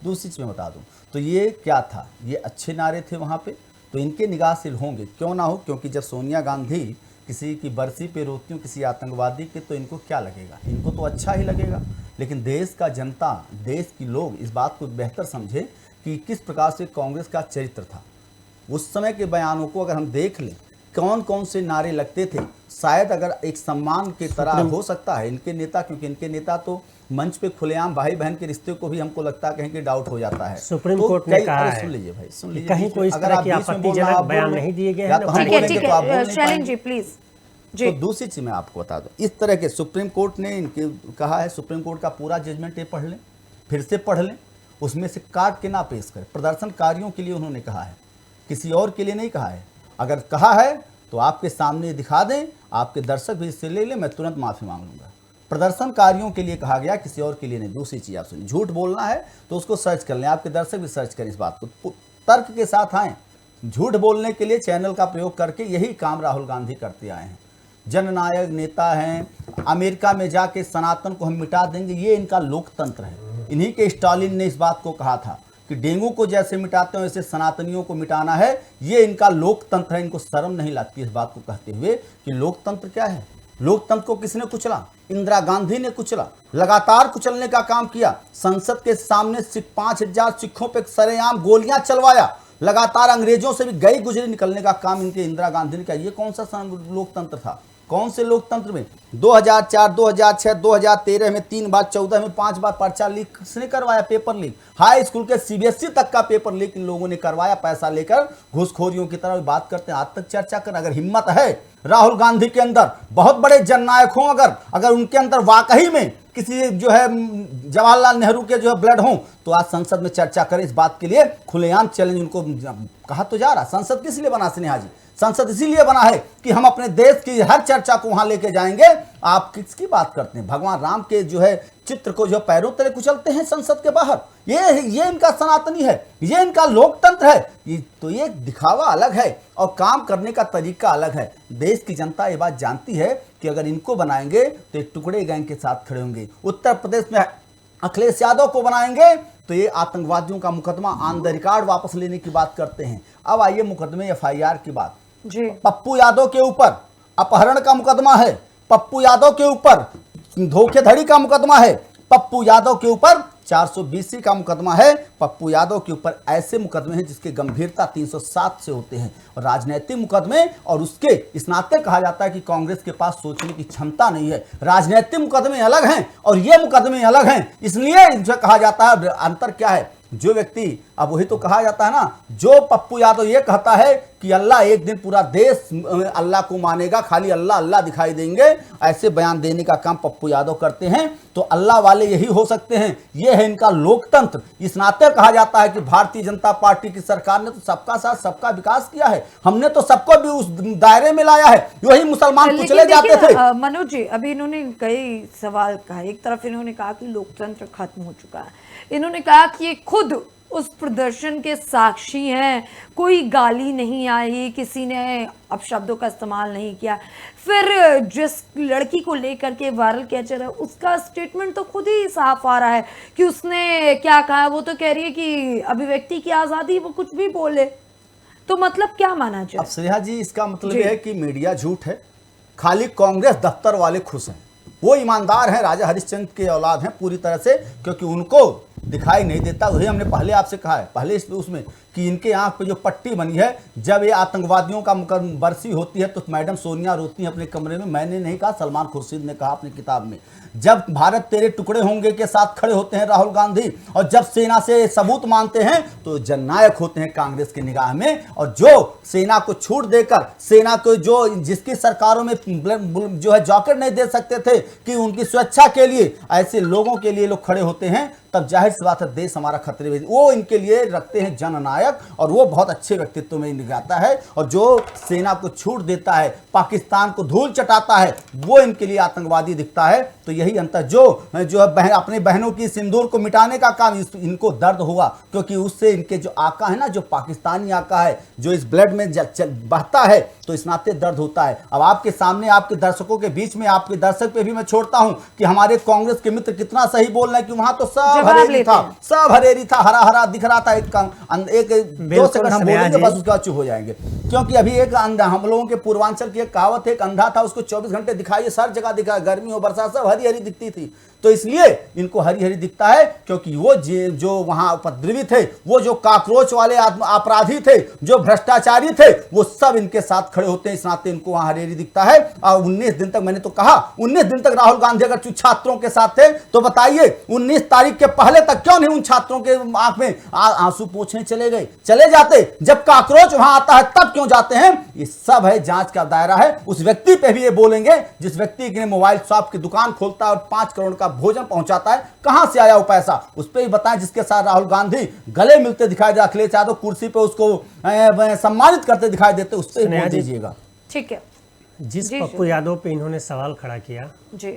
दूसरी चीज़ मैं बता दूं, तो ये क्या था, ये अच्छे नारे थे वहाँ पे, तो इनके निगाह से होंगे, क्यों ना हो, क्योंकि जब सोनिया गांधी किसी की बरसी पे रोकती हूँ किसी आतंकवादी के, तो इनको क्या लगेगा, इनको तो अच्छा ही लगेगा। लेकिन देश का जनता, देश की लोग इस बात को बेहतर समझे कि किस प्रकार से कांग्रेस का चरित्र था। उस समय के बयानों को अगर हम देख लें, कौन कौन से नारे लगते थे, शायद अगर एक सम्मान की तरह हो सकता है इनके नेता, क्योंकि इनके नेता तो मंच पे खुलेआम भाई बहन के रिश्ते को भी हमको लगता है कहीं कि डाउट हो जाता है। सुप्रीम कोर्ट ने कहा है, सुन लीजिए भाई, सुन लीजिए, कहीं कोई इस तरह की आपत्तिजनक बयान नहीं दिए गए हैं। ठीक है, शैलेंद्र जी प्लीज। तो दूसरी चीज मैं आपको बता दूं, इस तरह के सुप्रीम कोर्ट ने इनके कहा है, सुप्रीम कोर्ट का पूरा जजमेंट ये पढ़ लें, फिर से पढ़ लें, उसमें से काट के ना पेश करें। प्रदर्शनकारियों के लिए उन्होंने कहा है, किसी और के लिए नहीं कहा है। अगर कहा है तो आपके सामने दिखा दें, आपके दर्शक भी इससे ले लें, मैं तुरंत माफी मांग लूंगा। प्रदर्शनकारियों के लिए कहा गया, किसी और के लिए नहीं। दूसरी चीज आप सुनिए, झूठ बोलना है तो उसको सर्च कर लें, आपके दर्शक भी सर्च करें इस बात को, तर्क के साथ आए। झूठ बोलने के लिए चैनल का प्रयोग करके यही काम राहुल गांधी करते आए हैं। जननायक नेता हैं, अमेरिका में जाके सनातन को हम मिटा देंगे, ये इनका लोकतंत्र है। इन्हीं के स्टालिन ने इस बात को कहा था कि डेंगू को जैसे मिटाते हैं वैसे सनातनियों को मिटाना है, ये इनका लोकतंत्र है। इनको शर्म नहीं लगती इस बात को कहते हुए कि लोकतंत्र क्या है। लोकतंत्र को किसने कुचला? इंदिरा गांधी ने कुचला, लगातार कुचलने का काम किया। संसद के सामने 5,000 सिखों पे सरेआम गोलियां चलवाया, लगातार अंग्रेजों से भी गई गुजरी निकलने का काम इनके इंदिरा गांधी ने किया। ये कौन सा लोकतंत्र था? कौन से लोकतंत्र में 2004, 2006, 2013 में 3 बार, 14 में 5 बार पर्चा लीक किसने करवाया? Paper leak. हाई स्कूल के सीबीएसई तक का पेपर लीक इन लोगों ने करवाया, पैसा लेकर घूसखोरियों की तरह बात करते हैं। आज तक चर्चा कर, अगर हिम्मत है राहुल गांधी के अंदर, बहुत बड़े जननायक हों, अगर उनके अंदर वाकई में किसी जो है जवाहरलाल नेहरू के जो है ब्लड हों, तो आज संसद में चर्चा करें। इस बात के लिए खुलेआम चैलेंज उनको कहा तो जा रहा। संसद किस लिए बना स्नेहा जी? संसद इसीलिए बना है कि हम अपने देश की हर चर्चा को वहां लेके जाएंगे। आप किसकी बात करते हैं? भगवान राम के जो है चित्र को जो पैरों तले कुचलते हैं संसद के बाहर। ये इनका सनातनी है, ये इनका लोकतंत्र है। तो ये दिखावा अलग है और काम करने का तरीका अलग है। देश की जनता ये बात जानती है कि अगर इनको बनाएंगे तो एक टुकड़े गैंग के साथ खड़े होंगे। उत्तर प्रदेश में अखिलेश यादव को बनाएंगे तो ये आतंकवादियों का मुकदमा ऑन द रिकॉर्ड वापस लेने की बात करते हैं। अब आइए मुकदमे FIR की बात जी। पप्पू यादव के ऊपर अपहरण का मुकदमा है, पप्पू यादव के ऊपर धोखेधड़ी का मुकदमा है, पप्पू यादव के ऊपर 420 का मुकदमा है। पप्पू यादव के ऊपर ऐसे मुकदमे हैं जिसकी गंभीरता 307 से होते हैं। और राजनीतिक मुकदमे, और उसके इस नाते कहा जाता है कि कांग्रेस के पास सोचने की क्षमता नहीं है। राजनीतिक मुकदमे अलग हैं और ये मुकदमे अलग हैं, इसलिए इनसे कहा जाता है अंतर क्या है। जो व्यक्ति, अब वही तो कहा जाता है ना, जो पप्पू यादव ये कहता है कि अल्लाह एक दिन पूरा देश अल्लाह को मानेगा, खाली अल्लाह अल्लाह दिखाई देंगे, ऐसे बयान देने का काम पप्पू यादव करते हैं, तो अल्लाह वाले यही हो सकते हैं। ये है इनका लोकतंत्र। इस नाते कहा जाता है कि भारतीय जनता पार्टी की सरकार ने तो सबका साथ सबका विकास किया है, हमने तो सबको भी उस दायरे में लाया है। वही मुसलमान कुचले जाते थे। मनोज जी, अभी इन्होंने कई सवाल कहा। एक तरफ इन्होंने कहा कि लोकतंत्र खत्म हो चुका है, इन्होंने कहा कि ये खुद उस प्रदर्शन के साक्षी हैं, कोई गाली नहीं आई, किसी ने अपशब्दों का इस्तेमाल नहीं किया। फिर जिस लड़की को लेकर के वायरल किया जा रहा है उसका स्टेटमेंट तो खुद ही साफ आ रहा है कि उसने क्या कहा। वो तो कह रही है कि अभिव्यक्ति की आज़ादी, वो कुछ भी बोले। तो मतलब क्या माना जाए? अब स्नेहा जी, इसका मतलब यह है कि मीडिया झूठ है, खाली कांग्रेस दफ्तर वाले खुश हैं। वो ईमानदार हैं, राजा हरिश्चंद्र के औलाद हैं पूरी तरह से, क्योंकि उनको दिखाई नहीं देता। वही हमने पहले आपसे कहा है, पहले उसमें कि इनके आंख पे जो पट्टी बनी है, जब ये आतंकवादियों का बरसी होती है तो मैडम सोनिया रोती है अपने कमरे में। मैंने नहीं कहा, सलमान खुर्शीद ने कहा अपनी किताब में। जब भारत तेरे टुकड़े होंगे के साथ खड़े होते हैं राहुल गांधी, और जब सेना से सबूत मांगते हैं तो जननायक होते हैं कांग्रेस की निगाह में। और जो सेना को छूट देकर, सेना को जो जिसकी सरकारों में जो है जॉकेट नहीं दे सकते थे कि उनकी सुरक्षा के लिए, ऐसे लोगों के लिए लोग खड़े होते हैं, तब जाहिर सी बात है देश हमारा खतरे में। वो इनके लिए रखते हैं जननायक, और वो बहुत अच्छे व्यक्तित्व में निभाता है। और जो सेना को छूट देता है, पाकिस्तान को धूल चटाता है, वो इनके लिए आतंकवादी दिखता है। तो यही अंतर जो है अपने बहनों की सिंदूर को मिटाने का काम इनको दर्द हुआ, क्योंकि उससे इनके जो आका है ना, जो पाकिस्तानी आका है, जो इस ब्लड में बहता है, तो इस नाते दर्द होता है। अब आपके सामने, आपके दर्शकों के बीच में, आपके दर्शक पे भी मैं छोड़ता हूं कि हमारे कांग्रेस के मित्र कितना सही बोल रहे हैं कि वहां तो सब हरेरी था, सब हरेरी था, हरा हरा दिख रहा था। एक 2 सेकंड हम बोलेंगे बस, उसके बाद चुप हो जाएंगे। क्योंकि अभी एक अंधा, हम लोगों के पूर्वांचल की एक कहावत है, एक अंधा था, उसको 24 घंटे दिखाई, हर जगह दिखा, गर्मी हो बरसात सब हरी हरी दिखती थी। तो इसलिए इनको हरी हरी दिखता है, क्योंकि वो जो वहां उपद्रवी थे, वो जो काकरोच वाले अपराधी थे, जो भ्रष्टाचारी थे, वो सब इनके साथ खड़े होते हैं। इस नाते इनको वहां हरी हरी दिखता है। और 19 दिन तक, मैंने तो कहा 19 दिन तक राहुल गांधी अगर छात्रों के साथ थे, तो बताइए 19 तारीख के पहले तक क्यों नहीं उन छात्रों के आंख में आंसू पोंछने चले गए? चले जाते। जब काकरोच वहां आता है तब क्यों जाते हैं? ये सब है जांच का दायरा है। उस व्यक्ति पे भी ये बोलेंगे जिस व्यक्ति के मोबाइल शॉप की दुकान खोलता है और 5 करोड़ का भोजन पहुंचाता है, कहां से आया वो पैसा, उस पर ही बताएं। जिसके साथ राहुल गांधी गले मिलते दिखाई दे, अखिलेश यादव कुर्सी पे उसको सम्मानित करते दिखाई देते, उस पर बोल दीजिएगा। ठीक है। जिस पप्पू यादव पे इन्होंने सवाल खड़ा किया जी,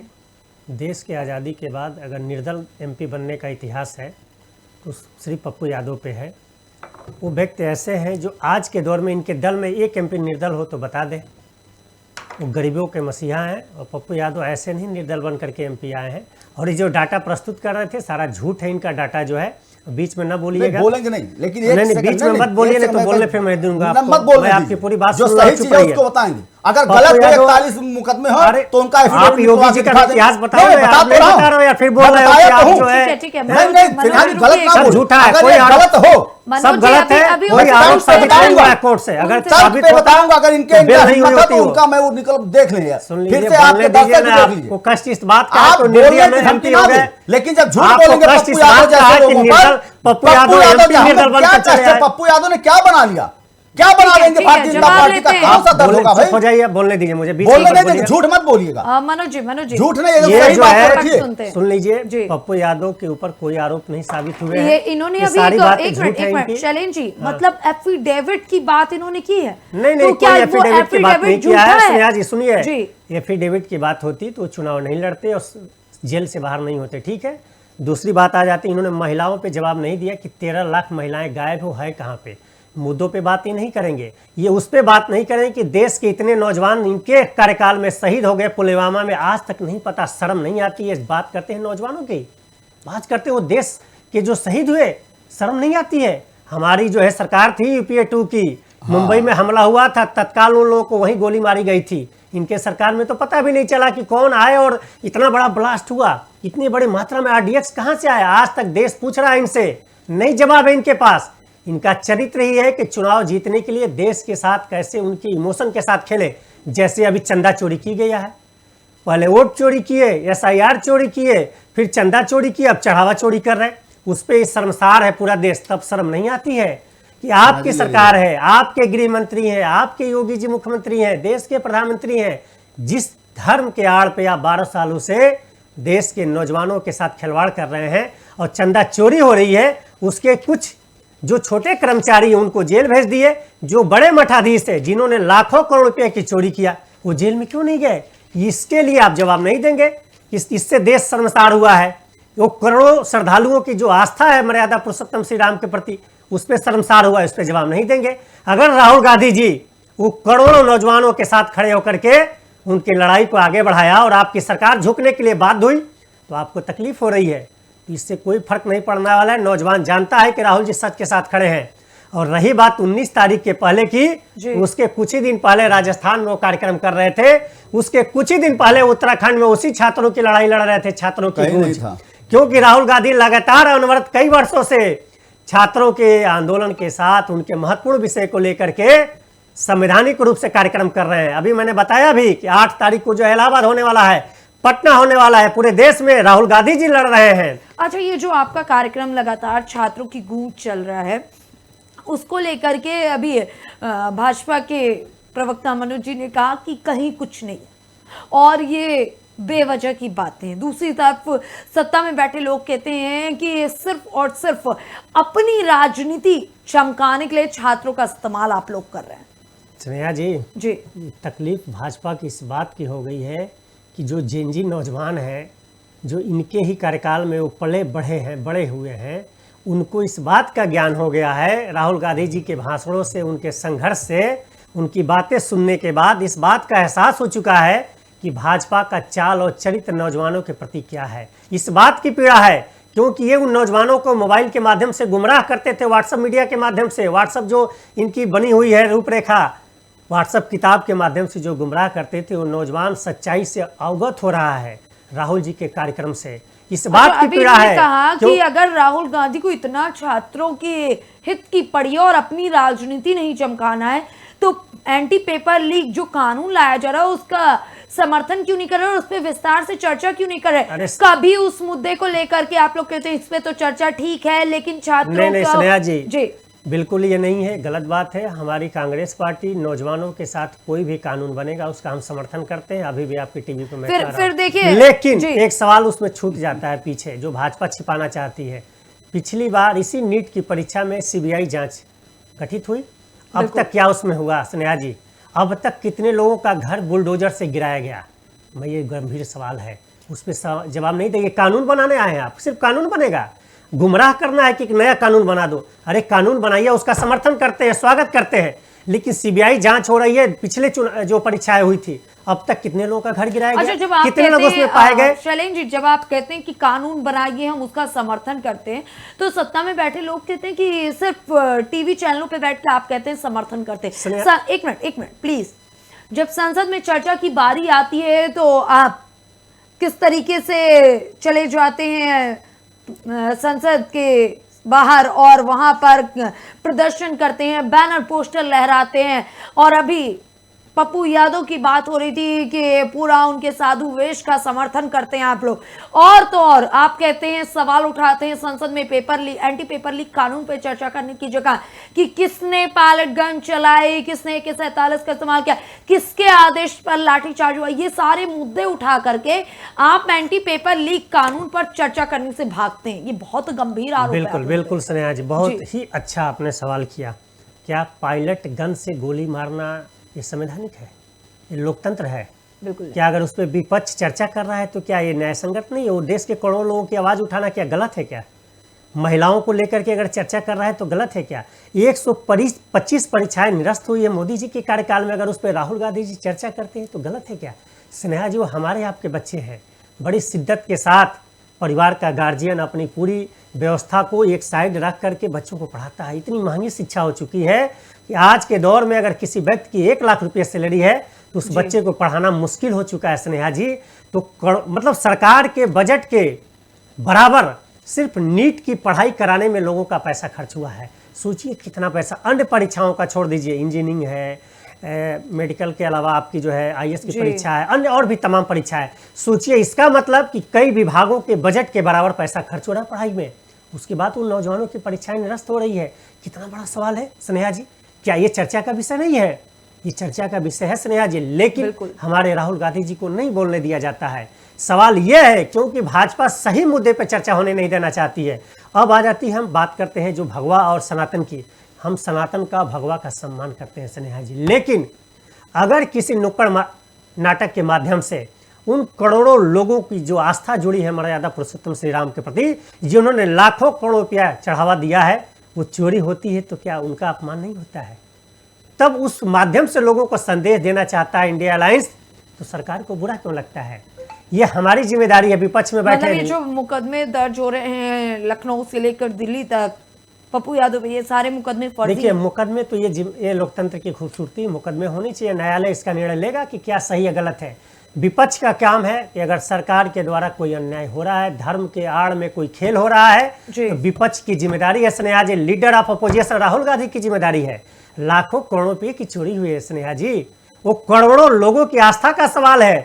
देश की आज़ादी के बाद अगर निर्दल एमपी बनने का इतिहास है तो श्री पप्पू यादव पे है। वो व्यक्ति ऐसे हैं जो आज के दौर में इनके दल में एक एमपी निर्दल हो तो बता दें। वो गरीबों के मसीहा हैं, और पप्पू यादव ऐसे नहीं निर्दल बन करके एमपी आए हैं। और ये जो डाटा प्रस्तुत कर रहे थे सारा झूठ है, इनका डाटा जो है। बीच में न बोलिएगा, बोलेंगे नहीं, लेकिन नहीं बीच में मत बोलिए, नहीं तो बोलने फिर मैं दूंगा मत बोलने, मैं आपकी पूरी बात जो सही चीज है उसको बताएंगे। अगर गलत 41 मुकदमे हो तो उनका आप योगी जी का इतिहास बताओ, आप नहीं बता रहे हो या फिर बोल रहे हो कि आप जो है नहीं गलत ना सब झूठा है, कोई गलत हो, सब गलत है, कोई आरोप साबित नहीं हुआ है कोर्ट से। अगर साबित बताऊंगा, अगर इनके बिल नहीं हुई होती उनका मैं वो निकल देख लेंगे। सुन लीजिए, बोलने दीजिए ना, आपको कष्ट इस बात का है तो निर्दलीय में एमपी हो गए। लेकिन जब झूठ बोलेंगे पप्पू यादव जैसे लोगों पर, पप्पू यादव निर्दल बनकर चले आए। पप्पू यादव ने क्या बना लिया, क्या बना लेंगे भारतीय जनता पार्टी का? कौन सा दल होगा भाई? हो जाइए, बोलने दीजिए मुझे, बोलने दीजिए, झूठ मत बोलिएगा। मनोज जी झूठ नहीं, ये जो है, सुन लीजिए, पप्पू यादव के ऊपर कोई आरोप नहीं साबित हुए ये इन्होंने अभी एक मिनट शैलेंद्र जी, मतलब एफिडेविट की बात इन्होंने की है? नहीं, कोई एफिडेविट की बात नहीं किया है। स्नेहा जी सुनिए, एफिडेविट की बात होती तो चुनाव नहीं लड़ते और जेल से बाहर नहीं होते, ठीक है। दूसरी बात आ जाती, इन्होंने महिलाओं पे जवाब नहीं दिया कि 13 लाख महिलाएं गायब हो, है कहाँ पे। मुद्दों पे बात ही नहीं करेंगे, ये उस पे बात नहीं करेंगे कि देश के इतने नौजवान इनके कार्यकाल में शहीद हो गए पुलवामा में, आज तक नहीं पता, शर्म नहीं आती है। बात करते हैं नौजवानों की, बात करते हो देश के जो शहीद हुए, शर्म नहीं आती है। हमारी जो है सरकार थी यूपीए 2 की, मुंबई में हमला हुआ था, तत्काल उन लोगों को वहीं गोली मारी गई थी। इनके सरकार में तो पता भी नहीं चला कि कौन आए और इतना बड़ा ब्लास्ट हुआ, इतनी बड़ी मात्रा में आरडीएक्स कहाँ से आया। आज तक देश पूछ रहा है इनसे, नहीं जवाब है इनके पास। इनका चरित्र ही है कि चुनाव जीतने के लिए देश के साथ कैसे उनके इमोशन के साथ खेले। जैसे अभी चंदा चोरी की गया है, पहले वोट चोरी किए, एसआईआर चोरी किए, फिर चंदा चोरी किए, अब चढ़ावा चोरी कर रहे। उस पर शर्मसार है पूरा देश। तब शर्म नहीं आती है कि आपकी सरकार है, आपके गृह मंत्री हैं, आपके योगी जी मुख्यमंत्री हैं, देश के प्रधानमंत्री हैं, जिस धर्म के आड़ पे आप 12 सालों से देश के नौजवानों के साथ खिलवाड़ कर रहे हैं और चंदा चोरी हो रही है। उसके कुछ जो छोटे कर्मचारी हैं उनको जेल भेज दिए, जो बड़े मठाधीश थे जिन्होंने लाखों करोड़ रुपए की चोरी किया वो जेल में क्यों नहीं गए? इसके लिए आप जवाब नहीं देंगे। इससे देश शर्मसार हुआ है। वो करोड़ों श्रद्धालुओं की जो आस्था है मर्यादा पुरुषोत्तम श्री राम के प्रति, उस पर शर्मसार हुआ, इस पर जवाब नहीं देंगे। अगर राहुल गांधी जी वो करोड़ों नौजवानों के साथ खड़े होकर के उनकी लड़ाई को आगे बढ़ाया और आपकी सरकार झुकने के लिए बाध्य हुई, तो आपको तकलीफ हो रही है, तो इससे कोई फर्क नहीं पड़ने वाला है। नौजवान जानता है कि राहुल जी सच के साथ खड़े हैं। और रही बात 19 तारीख के पहले की, उसके कुछ ही दिन पहले राजस्थान में वो कार्यक्रम कर रहे थे, उसके कुछ ही दिन पहले उत्तराखंड में उसी छात्रों की लड़ाई लड़ रहे थे, छात्रों की गूंज, क्योंकि राहुल गांधी लगातार अनवरत कई वर्षों से छात्रों के आंदोलन के साथ उनके महत्वपूर्ण विषय को लेकर के संवैधानिक रूप से कार्यक्रम कर रहे हैं। अभी मैंने बताया भी कि 8 तारीख को जो इलाहाबाद होने वाला है, पटना होने वाला है, पूरे देश में राहुल गांधी जी लड़ रहे हैं। अच्छा, ये जो आपका कार्यक्रम लगातार छात्रों की गूंज चल रहा है, उसको लेकर के अभी भाजपा के प्रवक्ता मनोज जी ने कहा कि कहीं कुछ नहीं है और ये बेवजह की बातें हैं। दूसरी तरफ सत्ता में बैठे लोग कहते हैं कि सिर्फ और सिर्फ अपनी राजनीति चमकाने के लिए छात्रों का इस्तेमाल आप लोग कर रहे हैं। स्नेहा जी, जी, तकलीफ भाजपा की इस बात की हो गई है कि जो जेनजी नौजवान हैं, जो इनके ही कार्यकाल में वो पले बढ़े हैं, बड़े हुए हैं, उनको इस बात का ज्ञान हो गया है, राहुल गांधी जी के भाषणों से, उनके संघर्ष से, उनकी बातें सुनने के बाद इस बात का एहसास हो चुका है कि भाजपा का चाल और चरित्र नौजवानों के प्रति क्या है। इस बात की पीड़ा है क्योंकि ये उन नौजवानों को मोबाइल के माध्यम से गुमराह करते थे, व्हाट्सएप मीडिया के माध्यम से, व्हाट्सएप जो इनकी बनी हुई है रूपरेखा, व्हाट्सएप किताब के माध्यम से जो गुमराह करते थे, वो नौजवान सच्चाई से अवगत हो रहा है राहुल जी के कार्यक्रम से। इस बात की पीड़ा है कहा कि अगर राहुल गांधी को इतना छात्रों के हित की पड़ी और अपनी राजनीति नहीं चमकाना है, तो एंटी पेपर लीक जो कानून लाया जा रहा है उसका समर्थन क्यों नहीं कर रहे और उस पर विस्तार से चर्चा क्यों नहीं कर रहे? कभी उस मुद्दे को लेकर के आप लोग कहते हैं इस पे तो चर्चा ठीक है, लेकिन छात्रों नहीं, स्नेहा जी, जी बिल्कुल ये नहीं है, गलत बात है। हमारी कांग्रेस पार्टी नौजवानों के साथ कोई भी कानून बनेगा उसका हम समर्थन करते हैं। अभी भी आपकी टीवी पे मैं फिर देखिए, लेकिन एक सवाल उसमें छूट जाता है पीछे, जो भाजपा छिपाना चाहती है। पिछली बार इसी नीट की परीक्षा में सीबीआई जांच गठित हुई, अब तक क्या उसमें हुआ स्नेहा जी? अब तक कितने लोगों का घर बुलडोजर से गिराया गया? मैं ये गंभीर सवाल है, उस पर जवाब नहीं देंगे। कानून बनाने आए हैं आप, सिर्फ कानून बनेगा, गुमराह करना है कि नया कानून बना दो। अरे कानून बनाइए, उसका समर्थन करते हैं, स्वागत करते हैं, लेकिन सीबीआई जांच हो रही है। पिछले जो परीक्षाएं हुई थी, अब तक कितने लोगों का घर गिराया गया? अच्छा, जब आप कितने लोग उसमें पाए गए? शैलेंद्र जी, जब आप कहते हैं कि कानून बनाइए, हम उसका समर्थन करते हैं, तो सत्ता में बैठे लोग कहते हैं कि सिर्फ टीवी चैनलों पे बैठ के आप कहते हैं समर्थन करते हैं। एक मिनट प्लीज, जब संसद में चर्चा की बारी आती है तो आप किस तरीके से चले जाते हैं संसद के बाहर और वहां पर प्रदर्शन करते हैं, बैनर पोस्टर लहराते हैं। और अभी पप्पू यादव की बात हो रही थी कि पूरा उनके साधु वेश का समर्थन करते हैं आप लोग, और तो और आप कहते हैं, सवाल उठाते हैं संसद में paper leak, anti paper leak कानून पे चर्चा करने की जगह कि किसने पैलेट गन चलाई, किसने AK-47 का इस्तेमाल किया, किसके आदेश पर लाठीचार्ज हुआ, ये सारे मुद्दे उठा करके आप एंटी पेपर लीक कानून पर चर्चा करने से भागते हैं। ये बहुत गंभीर आरोप है। बिल्कुल बिल्कुल स्नेहा जी, बहुत ही अच्छा आपने सवाल किया। क्या पायलट गन से गोली मारना ये संवैधानिक है? ये लोकतंत्र है? बिल्कुल। क्या अगर उस पर विपक्ष चर्चा कर रहा है तो क्या ये न्याय संगत नहीं है? वो देश के करोड़ों लोगों की आवाज़ उठाना क्या गलत है क्या? महिलाओं को लेकर के अगर चर्चा कर रहा है तो गलत है क्या? 125 परीक्षाएं निरस्त हुई है मोदी जी के कार्यकाल में, अगर उस पर राहुल गांधी जी चर्चा करते हैं तो गलत है क्या? स्नेहा जी, वो हमारे आपके बच्चे हैं, बड़ी शिद्दत के साथ परिवार का गार्जियन अपनी पूरी व्यवस्था को एक साइड रख करके बच्चों को पढ़ाता है। इतनी महंगी शिक्षा हो चुकी है कि आज के दौर में अगर किसी व्यक्ति की 1 लाख रुपये सैलरी है तो उस बच्चे को पढ़ाना मुश्किल हो चुका है स्नेहा जी। तो मतलब सरकार के बजट के बराबर सिर्फ नीट की पढ़ाई कराने में लोगों का पैसा खर्च हुआ है। सोचिए कितना पैसा। अन्य परीक्षाओं का छोड़ दीजिए, इंजीनियरिंग है, मेडिकल के अलावा आपकी जो है IAS की परीक्षा है, अन्य और भी तमाम परीक्षाएं। सोचिए, इसका मतलब कि कई विभागों के बजट के बराबर पैसा खर्च हो रहा है पढ़ाई में, उसके बाद उन नौजवानों की परीक्षाएं निरस्त हो रही है। कितना बड़ा सवाल है स्नेहा जी। क्या ये चर्चा का विषय नहीं है? ये चर्चा का विषय है स्नेहा जी, लेकिन हमारे राहुल गांधी जी को नहीं बोलने दिया जाता है। सवाल यह है क्योंकि भाजपा सही मुद्दे पर चर्चा होने नहीं देना चाहती है। अब आ जाती है, हम बात करते हैं जो भगवा और सनातन की। हम सनातन का, भगवा का सम्मान करते हैं स्नेहा जी, लेकिन अगर किसी नुक्कड़ नाटक के माध्यम से उन करोड़ों लोगों की जो आस्था जुड़ी है मर्यादा पुरुषोत्तम श्री राम के प्रति, जिन्होंने लाखों करोड़ रुपया चढ़ावा दिया है, वो चोरी होती है तो क्या उनका अपमान नहीं होता है? तब उस माध्यम से लोगों को संदेश देना चाहता है इंडिया अलायंस, तो सरकार को बुरा क्यों लगता है? ये हमारी जिम्मेदारी है विपक्ष में बैठे। मतलब ये जो मुकदमे दर्ज हो रहे हैं लखनऊ से लेकर दिल्ली तक, पप्पू यादव पे ये सारे मुकदमे फर्जी देखिए, हैं। मुकदमे तो ये लोकतंत्र की खूबसूरती, मुकदमे होनी चाहिए। न्यायालय इसका निर्णय लेगा कि क्या सही या गलत है। विपक्ष का काम है कि अगर सरकार के द्वारा कोई अन्याय हो रहा है, धर्म के आड़ में कोई खेल हो रहा है, तो विपक्ष की जिम्मेदारी है। Sneha ji, leader of opposition Rahul Gandhi की जिम्मेदारी है। लाखों करोड़ों रुपये की चोरी हुई है स्नेहा जी, वो करोड़ों लोगों की आस्था का सवाल है।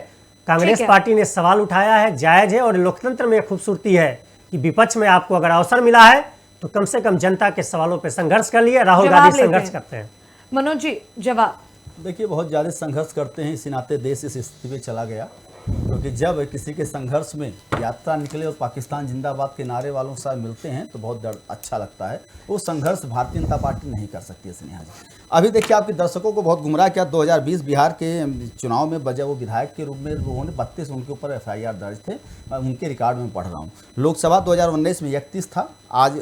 कांग्रेस पार्टी ने सवाल उठाया है, जायज है, और लोकतंत्र में खूबसूरती है कि विपक्ष में आपको अगर अवसर मिला है तो कम से कम जनता के सवालों पर संघर्ष कर लिए। राहुल गांधी संघर्ष करते हैं। मनोज जी जवाब। देखिए, बहुत ज़्यादा संघर्ष करते हैं, इसी नाते देश इस स्थिति में चला गया, क्योंकि जब किसी के संघर्ष में यात्रा निकले और पाकिस्तान जिंदाबाद के नारे वालों के साथ मिलते हैं तो बहुत अच्छा लगता है। वो संघर्ष भारतीय जनता पार्टी नहीं कर सकती है स्नेहा जी। अभी देखिए, आपके दर्शकों को बहुत गुमराह किया। 2020 बिहार के चुनाव में बजा वो विधायक के रूप में उन्होंने 32 उनके ऊपर FIR दर्ज थे। मैं उनके रिकॉर्ड में पढ़ रहा हूँ। लोकसभा 2019 में 31 था। आज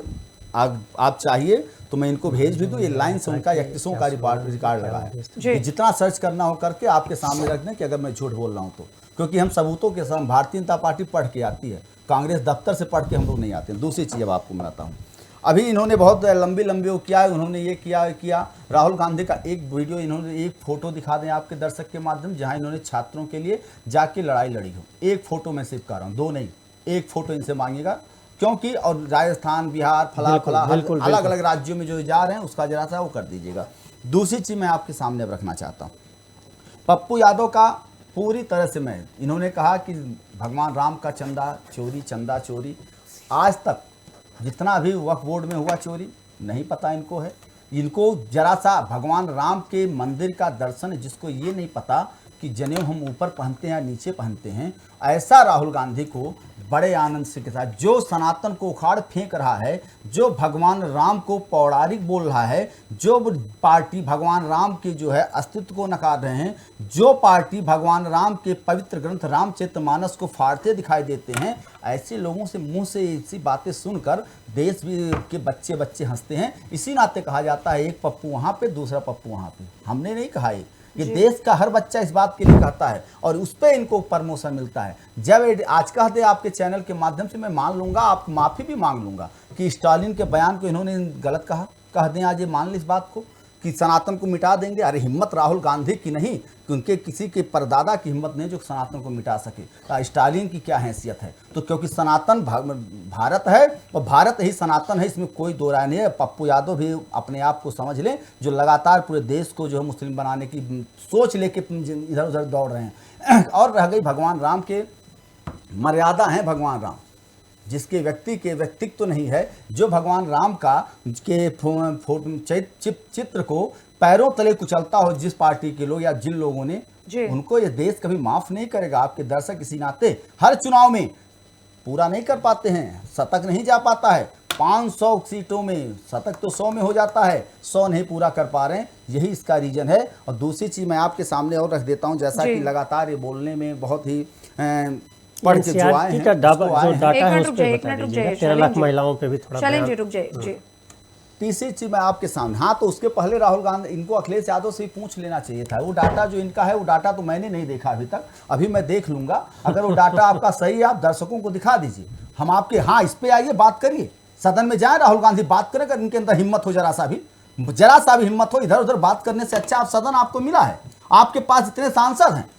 आप चाहिए तो मैं इनको भेज भी दूँ, ये लाइन से उनका 31 का रिकॉर्ड लगा है कि जितना सर्च करना हो करके आपके सामने रख दें कि अगर मैं झूठ बोल रहा हूँ तो, क्योंकि हम सबूतों के साथ भारतीय जनता पार्टी पढ़ के आती है, कांग्रेस दफ्तर से पढ़ के हम लोग नहीं आते हैं। दूसरी चीज़ अब आपको बताता हूँ, अभी इन्होंने बहुत लंबी वो किया है, उन्होंने ये किया। राहुल गांधी का एक वीडियो, इन्होंने एक फोटो दिखा दें आपके दर्शक के माध्यम, जहाँ इन्होंने छात्रों के लिए जाके लड़ाई लड़ी हो। एक फोटो मैं सिर्फ कर रहा हूँ, 2 नहीं, एक फोटो इनसे मांगेगा, क्योंकि और राजस्थान, बिहार, फला अलग अलग राज्यों में जो जा रहे हैं उसका जरा सा वो कर दीजिएगा। दूसरी चीज़ मैं आपके सामने अब रखना चाहता हूँ, पप्पू यादव का पूरी तरह से इन्होंने कहा कि भगवान राम का चंदा चोरी। आज तक जितना अभी वक्फ बोर्ड में हुआ चोरी नहीं पता इनको है। इनको जरा सा भगवान राम के मंदिर का दर्शन है, जिसको ये नहीं पता कि जनेऊ हम ऊपर पहनते हैं या नीचे पहनते हैं। ऐसा राहुल गांधी को बड़े आनंद से के साथ जो सनातन को उखाड़ फेंक रहा है, जो भगवान राम को पौराणिक बोल रहा है, जो पार्टी भगवान राम के जो है अस्तित्व को नकार रहे हैं, जो पार्टी भगवान राम के पवित्र ग्रंथ रामचरितमानस को फाड़ते दिखाई देते हैं, ऐसे लोगों से मुंह से ऐसी बातें सुनकर देश के बच्चे हंसते हैं। इसी नाते कहा जाता है एक पप्पू वहाँ पे, दूसरा पप्पू वहाँ पे। हमने नहीं कहा ये देश का हर बच्चा इस बात के लिए कहता है और उस पर इनको प्रमोशन मिलता है। जब आज कहते आपके चैनल के माध्यम से मैं मान लूंगा, आप माफ़ी भी मांग लूंगा कि स्टालिन के बयान को इन्होंने गलत कह दें, आज ये मान ली इस बात को कि सनातन को मिटा देंगे। अरे हिम्मत राहुल गांधी की नहीं, क्योंकि किसी के परदादा की हिम्मत नहीं जो सनातन को मिटा सके। स्टालिन की क्या हैसियत है? तो क्योंकि सनातन भारत है और भारत ही सनातन है, इसमें कोई दो राय नहीं है। पप्पू यादव भी अपने आप को समझ लें, जो लगातार पूरे देश को जो है मुस्लिम बनाने की सोच लेके इधर उधर दौड़ रहे हैं। और रह गई भगवान राम के मर्यादा है, भगवान राम जिसके व्यक्ति के व्यक्तित्व तो नहीं है, जो भगवान राम का के चित्र को पैरों तले कुचलता हो जिस पार्टी के लोग या जिन लोगों ने, उनको ये देश कभी माफ नहीं करेगा। आपके दर्शक इसी नाते हर चुनाव में पूरा नहीं कर पाते हैं, शतक नहीं जा पाता है। 500 सीटों में शतक तो 100 में हो जाता है, 100 नहीं पूरा कर पा रहे हैं, यही इसका रीजन है। और दूसरी चीज मैं आपके सामने और रख देता हूं, जैसा कि लगातार ये बोलने में बहुत ही पढ़ के जो आए हैं, जो डाटा है उस पे बता दीजिएगा। 13 लाख महिलाओं पे भी थोड़ा रुक जाइए। तीसरी चीज मैं आपके सामने, हाँ तो उसके पहले राहुल गांधी, इनको अखिलेश यादव से पूछ लेना चाहिए था। वो डाटा जो इनका है, वो डाटा तो मैंने नहीं देखा अभी तक, अभी मैं देख लूंगा। अगर वो डाटा आपका सही है, आप दर्शकों को दिखा दीजिए। हम आपके हाँ इस पे आइए, बात करिए, सदन में जाए, राहुल गांधी बात करें। अगर इनके अंदर हिम्मत हो, जरा सा भी हिम्मत हो, इधर उधर बात करने से अच्छा आप सदन आपको मिला है, आपके पास इतने सांसद हैं,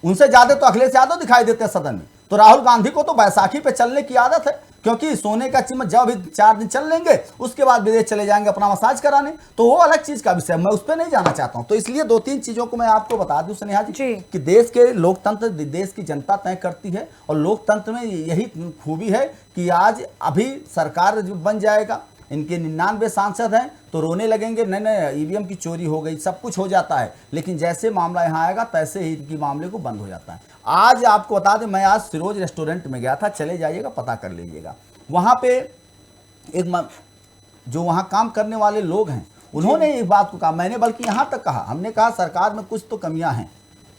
उनसे ज्यादा तो अखिलेश यादव दिखाई देते हैं सदन में। तो राहुल गांधी को तो बैसाखी पे चलने की आदत है, क्योंकि सोने का चिमट जब भी 4 दिन चल लेंगे उसके बाद विदेश चले जाएंगे अपना मसाज कराने, तो वो अलग चीज का विषय, मैं उस पर नहीं जाना चाहता हूं। तो इसलिए 2-3 चीजों को मैं आपको बता दूं स्नेहा जी कि देश के लोकतंत्र देश की जनता तय करती है, और लोकतंत्र में यही खूबी है कि आज अभी सरकार बन जाएगा, इनके 99 सांसद हैं तो रोने लगेंगे, नहीं ईवीएम की चोरी हो गई, सब कुछ हो जाता है, लेकिन जैसे मामला यहाँ आएगा तैसे ही इनकी मामले को बंद हो जाता है। आज आपको बता दें, मैं आज सिरोज रेस्टोरेंट में गया था, चले जाइएगा पता कर लीजिएगा। वहाँ पे एक जो वहाँ काम करने वाले लोग हैं, उन्होंने इस बात को कहा, मैंने बल्कि यहाँ तक कहा, हमने कहा सरकार में कुछ तो कमियां हैं,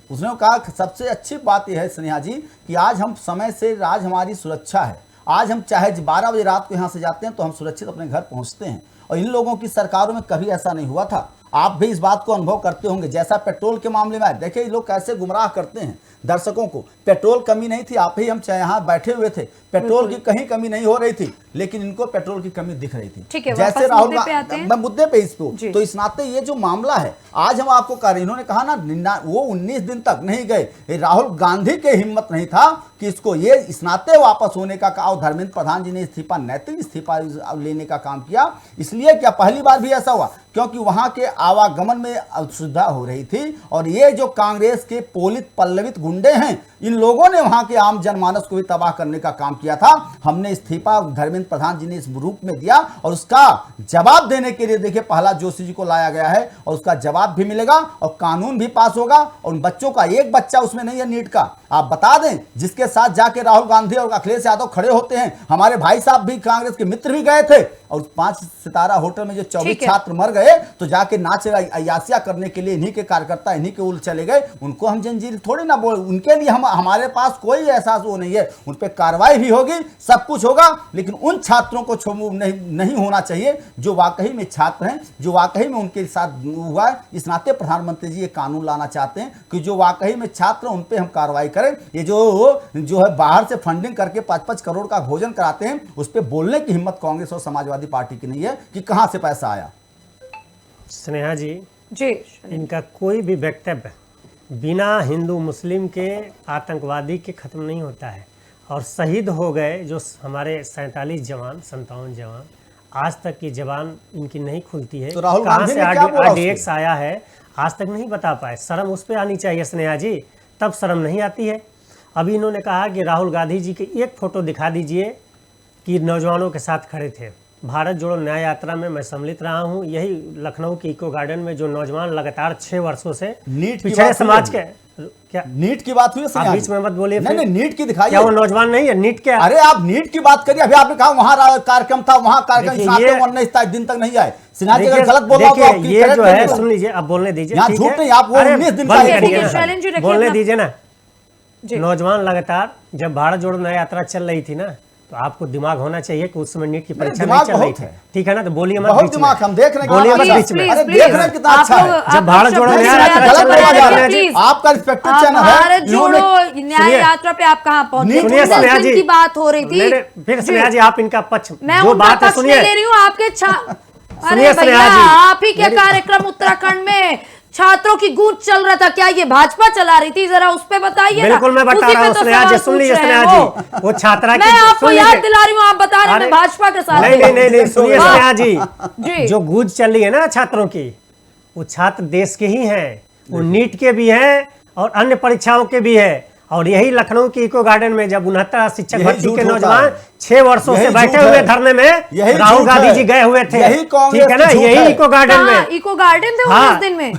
उसने कहा कि सबसे अच्छी बात यह है स्नेहा जी कि आज हम समय से, आज हमारी सुरक्षा है। आज हम चाहे 12 बजे रात को यहाँ से जाते हैं तो हम सुरक्षित अपने घर पहुँचते हैं, और इन लोगों की सरकारों में कभी ऐसा नहीं हुआ था। आप भी इस बात को अनुभव करते होंगे, जैसा पेट्रोल के मामले में देखिए ये लोग कैसे गुमराह करते हैं दर्शकों को। पेट्रोल कमी नहीं थी, आप ही हम यहाँ बैठे हुए थे, पेट्रोल की कहीं कमी नहीं हो रही थी, लेकिन इनको पेट्रोल की कमी दिख रही थी। जैसे राहुल मैं मुद्दे पे इसको, तो इस नाते ये जो मामला है आज हम आपको कह रहे, इन्होंने कहा ना वो 19 दिन तक नहीं गए, राहुल गांधी के हिम्मत नहीं था कि इसको ये इस नाते वापस होने का कहा। धर्मेंद्र प्रधान जी ने इस्तीफा, नैतिक इस्तीफा लेने का काम किया। इसलिए क्या पहली बार भी ऐसा हुआ क्योंकि वहां के आवागमन में असुविधा हो रही थी, और ये जो कांग्रेस के पोलित पल्लवित गुंडे हैं, इन लोगों ने वहां के आम जनमानस को भी तबाह करने का काम किया था। हमने इस्तीफा धर्मेंद्र प्रधान जी ने इस रूप में दिया, और उसका जवाब देने के लिए देखिए प्रहलाद जोशी जी को लाया गया है, और उसका जवाब भी मिलेगा और कानून भी पास होगा। और उन बच्चों का एक बच्चा उसमें नहीं है नीट का, आप बता दें, जिसके साथ जाके राहुल गांधी और अखिलेश यादव खड़े होते हैं। हमारे भाई साहब भी, कांग्रेस के मित्र भी गए थे, और 5 सितारा होटल में जो 24 छात्र मर गए तो जाके नाच अयासिया करने के लिए इन्हीं के कार्यकर्ता, इन्हीं के उल चले गए। उनको हम जंजीर थोड़ी ना बोल, उनके लिए हमारे पास कोई एहसास वो नहीं है। उन पर कार्रवाई भी होगी, सब कुछ होगा, लेकिन उन छात्रों को नहीं होना चाहिए जो वाकई में छात्र हैं, जो वाकई में उनके साथ हुआ है। इस नाते प्रधानमंत्री जी ये कानून लाना चाहते हैं कि जो वाकई में छात्र, उन पर हम कार्रवाई करें। ये जो है बाहर से फंडिंग करके 5-5 करोड़ का भोजन कराते हैं, उस पर बोलने की हिम्मत कांग्रेस और समाजवादी पार्टी की नहीं है कि कहां से पैसा आया। स्नेहा जी, इनका कोई भी वक्तव्य बिना हिंदू मुस्लिम के आतंकवादी के खत्म नहीं होता है। और शहीद हो गए जो हमारे 47 जवान, 57 जवान, आज तक की जवान इनकी नहीं खुलती है। तो राहुल कहां से RDX आया है आज तक नहीं बता पाए। शर्म उस पर आनी चाहिए स्नेहा जी, तब शर्म नहीं आती है। अभी इन्होंने कहा कि राहुल गांधी जी की एक फोटो दिखा दीजिए कि नौजवानों के साथ खड़े थे। भारत जोड़ो न्याय यात्रा में मैं सम्मिलित रहा हूं, यही लखनऊ के इको गार्डन में जो नौजवान लगातार 6 वर्षों से पिछड़े समाज के, क्या नीट की बात हुई? आप बीच में मत बोलिए। नहीं, नीट की दिखाइए। क्या वो नौजवान नहीं है? नीट क्या? अरे आप नीट की बात करिए, अभी आपने कहा वहां कार्यक्रम था, वहां कार्यक्रम 19 दिन तक नहीं आए। सिन्हा जी अगर गलत बोल रहा हूं तो आप ये जो है, सुन लीजिए, आप बोलने दीजिए। यहाँ झूठ नहीं, आप वो 19 दिन का बोलने दीजिए ना। नौजवान लगातार जब भारत जोड़ो न्याय यात्रा चल रही थी ना, तो आपको दिमाग होना चाहिए कि उस समय नीट की परीक्षा नहीं चल रही थी, ठीक है ना? तो बोलिए मत बीच में, हम देख रहे हैं, बोलिए मत बीच में। अरे देख रहे हैं कितना अच्छा है। जब भारत जोड़ो न्याय यात्रा चल रही है, आपका रिस्पेक्टेड चैनल है, भारत जोड़ो न्याय यात्रा पे आप कहाँ पहुंचे? सुनिए स्नेहा जी की बात हो रही थी, फिर स्नेहा जी आप इनका पक्ष, मैं जो बात है सुनिए, ले रही हूँ आपके सुनिए स्नेहा जी, आप ही के कार्यक्रम उत्तराखंड में छात्रों की गूंज चल रहा था, क्या ये भाजपा चला रही थी? जरा उस पे बताइए। बिल्कुल मैं बता रहा हूँ स्नेहा जी, सुन लीजिए स्नेहा जी, वो छात्रा मैं आपको याद दिला रही हूँ, आप बता रहे हैं भाजपा के साथ। नहीं सुनिए स्नेहा जी, जो गूंज चल रही है ना छात्रों की, वो छात्र देश के ही हैं, वो नीट के भी हैं और अन्य परीक्षाओं के भी है। और यही लखनऊ के इको गार्डन में जब 69 शिक्षक भर्ती के नौजवान 6 वर्षों से बैठे हुए धरने में राहुल गांधी जी गए हुए थे, ठीक है ना? यही इको गार्डन में, इको गार्डन थे 19 दिन में,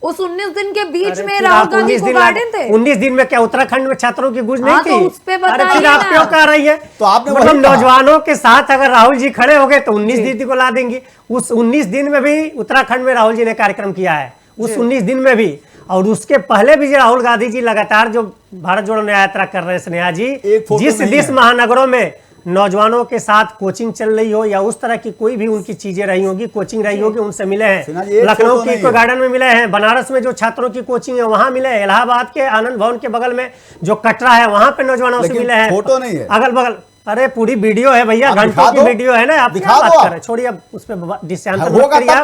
उस 19 दिन के बीच में राहुल गांधी इको गार्डन थे। 19 दिन में क्या उत्तराखंड में छात्रों की गूंज नहीं थी? तो उस पे बताइए फिर आप क्यों कह रही है? तो आपने मतलब नौजवानों के साथ अगर राहुल जी खड़े हो गए तो 19 दिन को ला देंगी। उस 19 दिन में भी उत्तराखंड में राहुल जी ने कार्यक्रम किया है, उस 19 दिन में भी। और उसके पहले भी राहुल गांधी जी लगातार जो भारत जोड़ो न्याय यात्रा कर रहे हैं स्नेहा जी, जिस 20 महानगरों में नौजवानों के साथ कोचिंग चल रही हो या उस तरह की कोई भी उनकी चीजें रही होगी, कोचिंग रही होगी, उनसे मिले हैं। लखनऊ के इको गार्डन में मिले हैं, बनारस में जो छात्रों की कोचिंग है वहां मिले हैं, इलाहाबाद के आनंद भवन के बगल में जो कटरा है वहां पे नौजवानों से मिले हैं। फोटो नहीं है, अगल बगल, अरे पूरी वीडियो है भैया, घंटों की वीडियो है ना, आप क्या बात कर रहे हैं? छोड़िए अब उस पर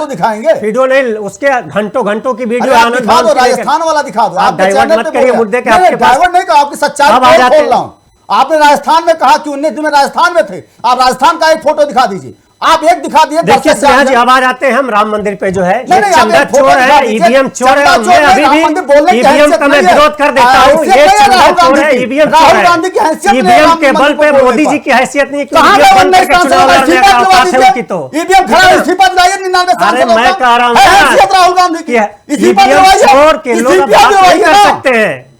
दिखाएंगे वीडियो नहीं, उसके घंटों की वीडियो राजस्थान वाला दिखा दो। आप डाइवर्ट मत करिए मुद्दे के, आपके पास डाइवर्ट नहीं, आपकी सच्चाई खोल रहा हूँ। आपने राजस्थान में कहा कि 19 दिन में राजस्थान में थे, आप राजस्थान का एक फोटो दिखा दीजिए। आप एक दिखा दिए। देखिए स्नेहा जी, अब आ जाते हैं हम राम मंदिर पे, जो है चंदा चोर है, ईवीएम चोर है, मैं अभी भी ईवीएम का मैं विरोध कर देता हूँ। ये चंदा चोर है, ईवीएम चोर है, ईवीएम के बल पे मोदी जी की हैसियत नहीं, चुनाव लड़ने का अवकाश है उनकी। तो अरे मैं कह रहा हूँ राहुल गांधी की ईवीएम चोर के लोग बात नहीं कर सकते हैं।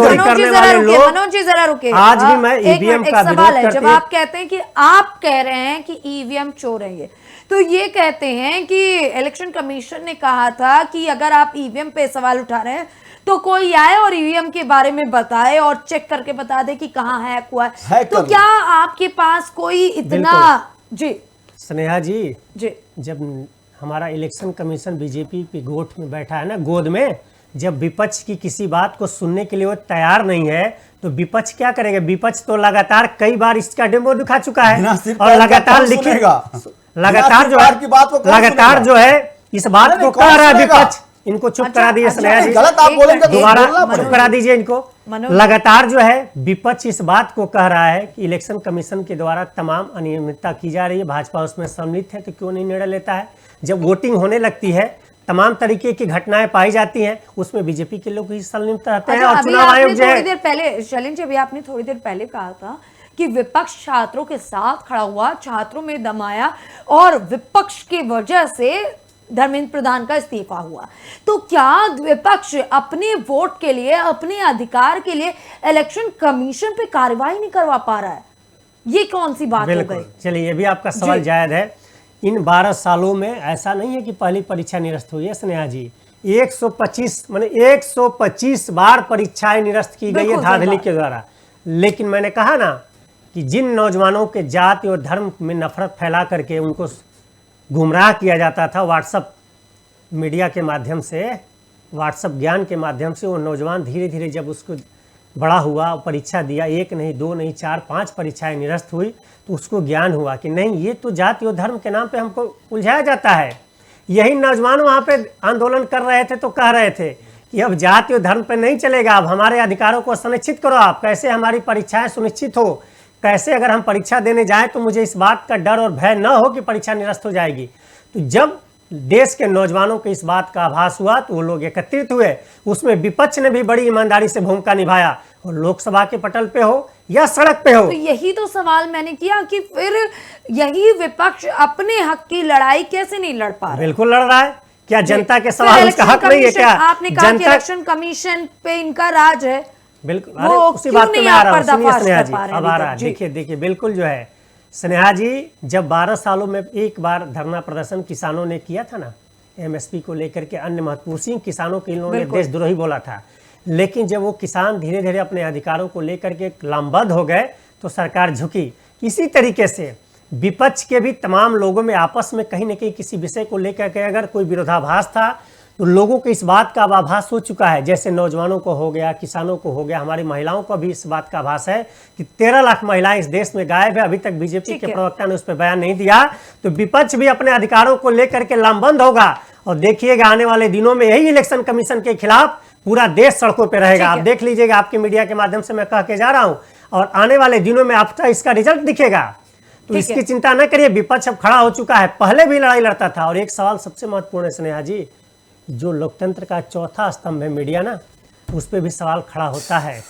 मनोज जी जरा रुके, आज भी मैं ईवीएम का सवाल है। जब आप कहते हैं कि आप कह रहे हैं कि ईवीएम चोर है, तो ये कहते हैं कि इलेक्शन कमीशन ने कहा था कि अगर आप ईवीएम पे सवाल उठा रहे हैं तो तो कोई आए और ईवीएम के बारे में बताए और चेक करके बता दे कि कहाँ हैक हुआ है। हैक तो कर क्या आपके पास कोई इतना जी स्नेहा जी, जी जब हमारा इलेक्शन कमीशन बीजेपी की गोद में बैठा है ना, गोद में, जब विपक्ष की किसी बात को सुनने के लिए वो तैयार नहीं है तो विपक्ष क्या करेंगे? विपक्ष तो लगातार कई बार इसका डेमो दिखा चुका है और लगातार लिखे, लगातार जो है इस बात को कह रहा है विपक्ष। इनको चुप करा दीजिए स्नेहा जी, गलत आप बोलेंगे तो दोबारा बोलना चुप करा दीजिए इनको। लगातार जो है विपक्ष इस बात को कह रहा है कि इलेक्शन कमीशन के द्वारा तमाम अनियमितता की जा रही है, भाजपा उसमें सम्मिलित है, तो क्यों नहीं निर्णय लेता है? जब वोटिंग होने लगती है, तमाम तरीके की घटनाएं पाई जाती हैं, उसमें बीजेपी के लोग ही संलिप्त रहते हैं। और चुनाव आयोग जो है, थोड़ी देर पहले शैलेंद्र जी, अभी आपने थोड़ी देर पहले कहा था कि विपक्ष छात्रों के साथ खड़ा हुआ, छात्रों में दम आया और विपक्ष की वजह से धर्मेंद्र प्रधान का इस्तीफा हुआ। तो क्या विपक्ष अपने वोट के लिए, अपने अधिकार के लिए इलेक्शन कमीशन पे कार्रवाई नहीं करवा पा रहा है? ये कौन सी बात हो गई? चलिए, ये भी आपका सवाल जायज है। इन 12 सालों में ऐसा नहीं है कि पहली परीक्षा निरस्त हुई है स्नेहा जी। 125 बार परीक्षाएं निरस्त की गई है धांधली के द्वारा। लेकिन मैंने कहा ना कि जिन नौजवानों के जाति और धर्म में नफरत फैला करके उनको गुमराह किया जाता था व्हाट्सएप मीडिया के माध्यम से, व्हाट्सएप ज्ञान के माध्यम से, वो नौजवान धीरे धीरे जब उसको बड़ा हुआ, परीक्षा दिया, 1 नहीं 2 नहीं 4 5 परीक्षाएं निरस्त हुई, तो उसको ज्ञान हुआ कि नहीं, ये तो जाति और धर्म के नाम पे हमको उलझाया जाता है। यही नौजवान वहाँ पे आंदोलन कर रहे थे तो कह रहे थे कि अब जाति और धर्म पे नहीं चलेगा, अब हमारे अधिकारों को सुनिश्चित करो, आप कैसे हमारी परीक्षाएं सुनिश्चित हो, कैसे अगर हम परीक्षा देने जाएं तो मुझे इस बात का डर और भय न हो कि परीक्षा निरस्त हो जाएगी। तो जब देश के नौजवानों को इस बात का आभास हुआ तो वो लोग एकत्रित हुए, उसमें विपक्ष ने भी बड़ी ईमानदारी से भूमिका निभाया, और लोकसभा के पटल पे हो या सड़क पे हो। तो यही तो सवाल मैंने किया कि फिर यही विपक्ष अपने हक की लड़ाई कैसे नहीं लड़ पा रहा? बिल्कुल लड़ रहा है। क्या जनता के सवाल उसका हक नहीं है क्या? आपने कहा कि इलेक्शन कमीशन पे इनका राज है। बिल्कुल, अरे उसी बात पे मैं आ रहा हूँ। सुनिए स्नेहा जी, अब आ रहा है, देखिए बिल्कुल जो है स्नेहा जी, जब 12 सालों में एक बार धरना प्रदर्शन किसानों ने किया था ना, एमएसपी को लेकर के, अन्य महत्वपूर्ण किसानों के इन्होंने देशद्रोही बोला था। लेकिन जब वो किसान धीरे धीरे अपने अधिकारों को लेकर के लामबद्ध हो गए तो सरकार झुकी। इसी तरीके से विपक्ष के भी तमाम लोगों में आपस में कहीं न कहीं किसी विषय को लेकर के अगर कोई विरोधाभास था तो लोगों को इस बात का आभास हो चुका है। जैसे नौजवानों को हो गया, किसानों को हो गया, हमारी महिलाओं को भी इस बात का आभास है कि 13 लाख महिलाएं इस देश में गायब है। अभी तक बीजेपी के प्रवक्ता ने उस पर बयान नहीं दिया। तो विपक्ष भी अपने अधिकारों को लेकर के लामबंद होगा, और देखिएगा आने वाले दिनों में यही इलेक्शन कमीशन के खिलाफ पूरा देश सड़कों पर रहेगा। आप देख लीजिएगा, आपके मीडिया के माध्यम से मैं कह के जा रहा हूँ, और आने वाले दिनों में आपका इसका रिजल्ट दिखेगा। तो इसकी चिंता न करिए, विपक्ष अब खड़ा हो चुका है, पहले भी लड़ाई लड़ता था। और एक सवाल सबसे महत्वपूर्ण है स्नेहा जी, जो लोकतंत्र का चौथा स्तंभ है मीडिया ना, उस पर भी सवाल खड़ा होता है।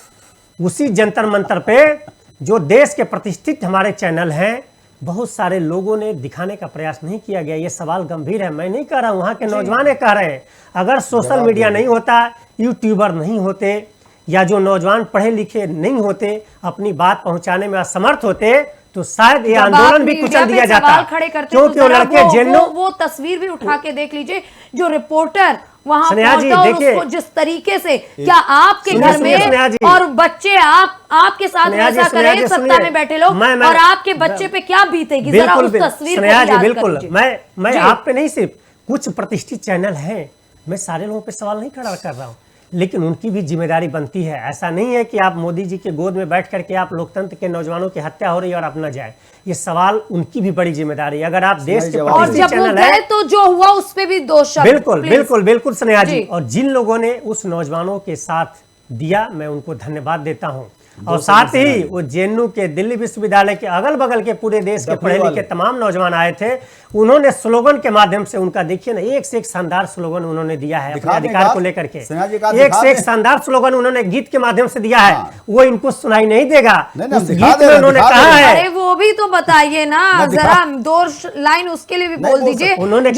उसी जंतर मंतर पे जो देश के प्रतिष्ठित हमारे चैनल हैं, बहुत सारे लोगों ने दिखाने का प्रयास नहीं किया गया। ये सवाल गंभीर है, मैं नहीं कह रहा हूँ, वहाँ के नौजवान कह रहे हैं। अगर सोशल मीडिया नहीं होता, यूट्यूबर नहीं होते, या जो नौजवान पढ़े लिखे नहीं होते, अपनी बात पहुँचाने में असमर्थ होते, तो शायद ये आंदोलन भी कुचल दिया जाता। क्योंकि वो लड़के जेल, वो तस्वीर भी उठा के देख लीजिए, जो रिपोर्टर वहां पहुंचा और उसको जिस तरीके से, क्या आपके घर में और बच्चे आपके साथ ऐसा करें, सत्ता में बैठे लोग, और आपके बच्चे पे क्या बीतेगी, जरा उस तस्वीर को याद बिल्कुल। मैं आप पे नहीं, सिर्फ कुछ प्रतिष्ठित चैनल हैं, मैं सारे लोगों पे सवाल नहीं खड़ा कर रहा हूँ, लेकिन उनकी भी जिम्मेदारी बनती है। ऐसा नहीं है कि आप मोदी जी के गोद में बैठ करके आप लोकतंत्र के नौजवानों की हत्या हो रही है और आप न जाए। ये सवाल उनकी भी बड़ी जिम्मेदारी है। अगर आप देश के प्रतिष्ठित चैनल है तो जो हुआ उस पे भी दोष, बिल्कुल स्नेहा जी, और जिन लोगों ने उस नौजवानों के साथ दिया, मैं उनको धन्यवाद देता हूँ। और साथ ही वो जेएनयू के, दिल्ली विश्वविद्यालय के, अगल बगल के पूरे देश के पढ़े लिखे तमाम नौजवान आए थे। उन्होंने स्लोगन के माध्यम से, उनका देखिए ना, एक से एक शानदार स्लोगन उन्होंने दिया है अपने अधिकार को लेकर के। एक से एक शानदार स्लोगन उन्होंने गीत के माध्यम से दिया है। वो इनको सुनाई नहीं देगा, उस गीत में उन्होंने कहा है। अरे वो भी तो बताइए ना, जरा 2 लाइन उसके लिए भी बोल दीजिए। उन्होंने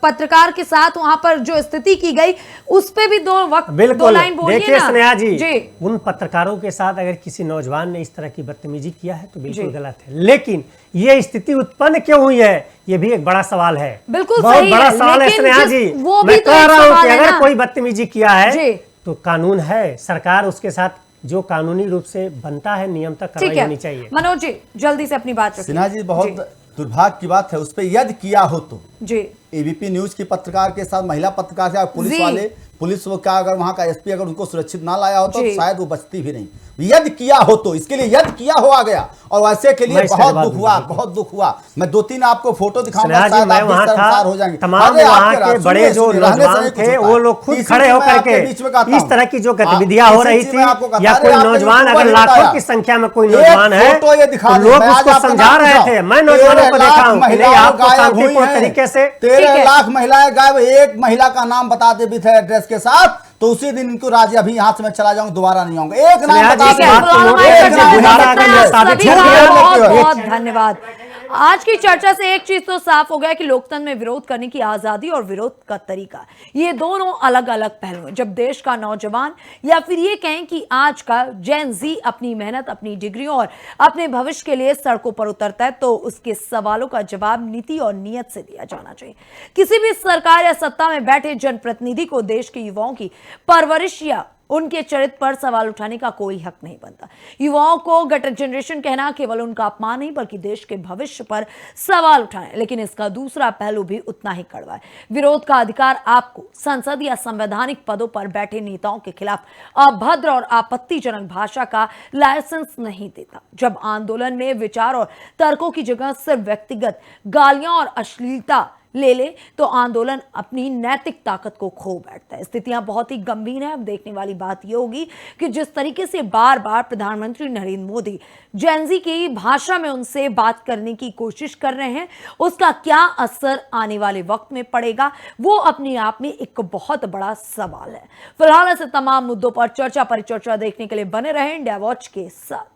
पत्रकार के साथ वहां पर जो स्थिति की गई, उस पे भी 2 लाइन बोलिए ना। देखिए स्नेहा जी, उन पत्रकार सरकारों के साथ अगर किसी नौजवान ने इस तरह की बदतमीजी किया है तो बिल्कुल गलत है, लेकिन ये स्थिति उत्पन्न क्यों हुई है ये भी एक बड़ा सवाल है। बिल्कुल बहुत सही बड़ा है, सवाल है लेकिन स्नेहा जी। वो भी मैं तो कह एक रहा हूं सवाल कि है अगर ना। कोई बदतमीजी किया जी। है तो कानून है, सरकार उसके साथ जो कानूनी रूप से बनता है नियम तक ठीक कार्रवाई है होनी चाहिए। मनोज जी जल्दी से अपनी बात रखिए। सिन्हा जी, बहुत दुर्भाग्य की बात है, उस पर यदि किया हो तो जी एबीपी न्यूज की पत्रकार के साथ महिला पत्रकार के साथ पुलिस जी। वाले, पुलिस वो क्या, अगर वहां का एसपी अगर उनको सुरक्षित ना लाया होता तो जी। शायद वो बचती भी नहीं। यदि किया हो तो, इसके लिए यदि किया हो आ गया, और वैसे के लिए मैं इसका बहुत जवाब दुख हुआ, दूंगा। बहुत दुख हुआ। मैं 2-3 आपको फोटो दिखाऊंगा, स्नेहा जी, शायद मैं आप भी वहाँ शर्मसार था, हो जाएंगे। तमाम अरे वहाँ आपके के राज- बड़े सुनिए, जो सुनिए, रहने से नौजवान नहीं कुछ थे होता वो है। लोग खुद इसी खड़े चीज़ होकर मैं आपके के बीच में कहता इस हूं। तरह की जो गतिविधियां हो रही इसी चीज़ थी, में आपको कहता या हूं, कोई आपने नौजवान यूट्यूब अगर पर लाखों बताया। की संख्या में कोई एक नौजवान है फोटो ये दिखा तो दें, लोग मैं आज उसको आपका समझा नाम रहे पूछा थे। हूं। मैं नौजवानों 13 को लाख देखा हूं कि नहीं, महिलाएं आपको गायब हुई शांतिपूर्ण हैं। तरीके से 13 लाख महिलाएं गायब, एक महिला का नाम बता दे विथ एड्रेस के साथ, तो उसी दिन इनको राजी, अभी यहाँ से मैं चला जाऊंगा, दोबारा नहीं आऊंगा। एक नाम स्नेहा बता जी, दे, इस बात को नोट एक करके नाम दोबारा बता अगर दे। ये साबित सभी हो का गया बहुत लेके बहुत धन्यवाद। आज की चर्चा से एक चीज तो साफ हो गया कि लोकतंत्र में विरोध करने की आजादी और विरोध का तरीका, ये दोनों अलग अलग पहलू हैं। जब देश का नौजवान या फिर ये कहें कि आज का जेन जी अपनी मेहनत, अपनी डिग्रियों और अपने भविष्य के लिए सड़कों पर उतरता है तो उसके सवालों का जवाब नीति और नियत से दिया जाना चाहिए। किसी भी सरकार या सत्ता में बैठे जनप्रतिनिधि को देश के युवाओं की परवरिश या उनके चरित्र पर सवाल उठाने का कोई हक नहीं बनता। युवाओं को गटर जनरेशन कहना केवल उनका अपमान नहीं बल्कि देश के भविष्य पर सवाल उठाना है। लेकिन इसका दूसरा पहलू भी उतना ही कड़वा है। विरोध का अधिकार आपको संसद या संवैधानिक पदों पर बैठे नेताओं के खिलाफ अभद्र और आपत्तिजनक भाषा का लाइसेंस नहीं देता। जब आंदोलन में विचार और तर्कों की जगह सिर्फ व्यक्तिगत गालियां और अश्लीलता ले तो आंदोलन अपनी नैतिक ताकत को खो बैठता है। स्थितियां बहुत ही गंभीर हैं। अब देखने वाली बात यह होगी कि जिस तरीके से बार बार प्रधानमंत्री नरेंद्र मोदी जेनजी की भाषा में उनसे बात करने की कोशिश कर रहे हैं, उसका क्या असर आने वाले वक्त में पड़ेगा, वो अपने आप में एक बहुत बड़ा सवाल है। फिलहाल ऐसे तमाम मुद्दों पर चर्चा परिचर्चा देखने के लिए बने रहें इंडिया वॉच के साथ।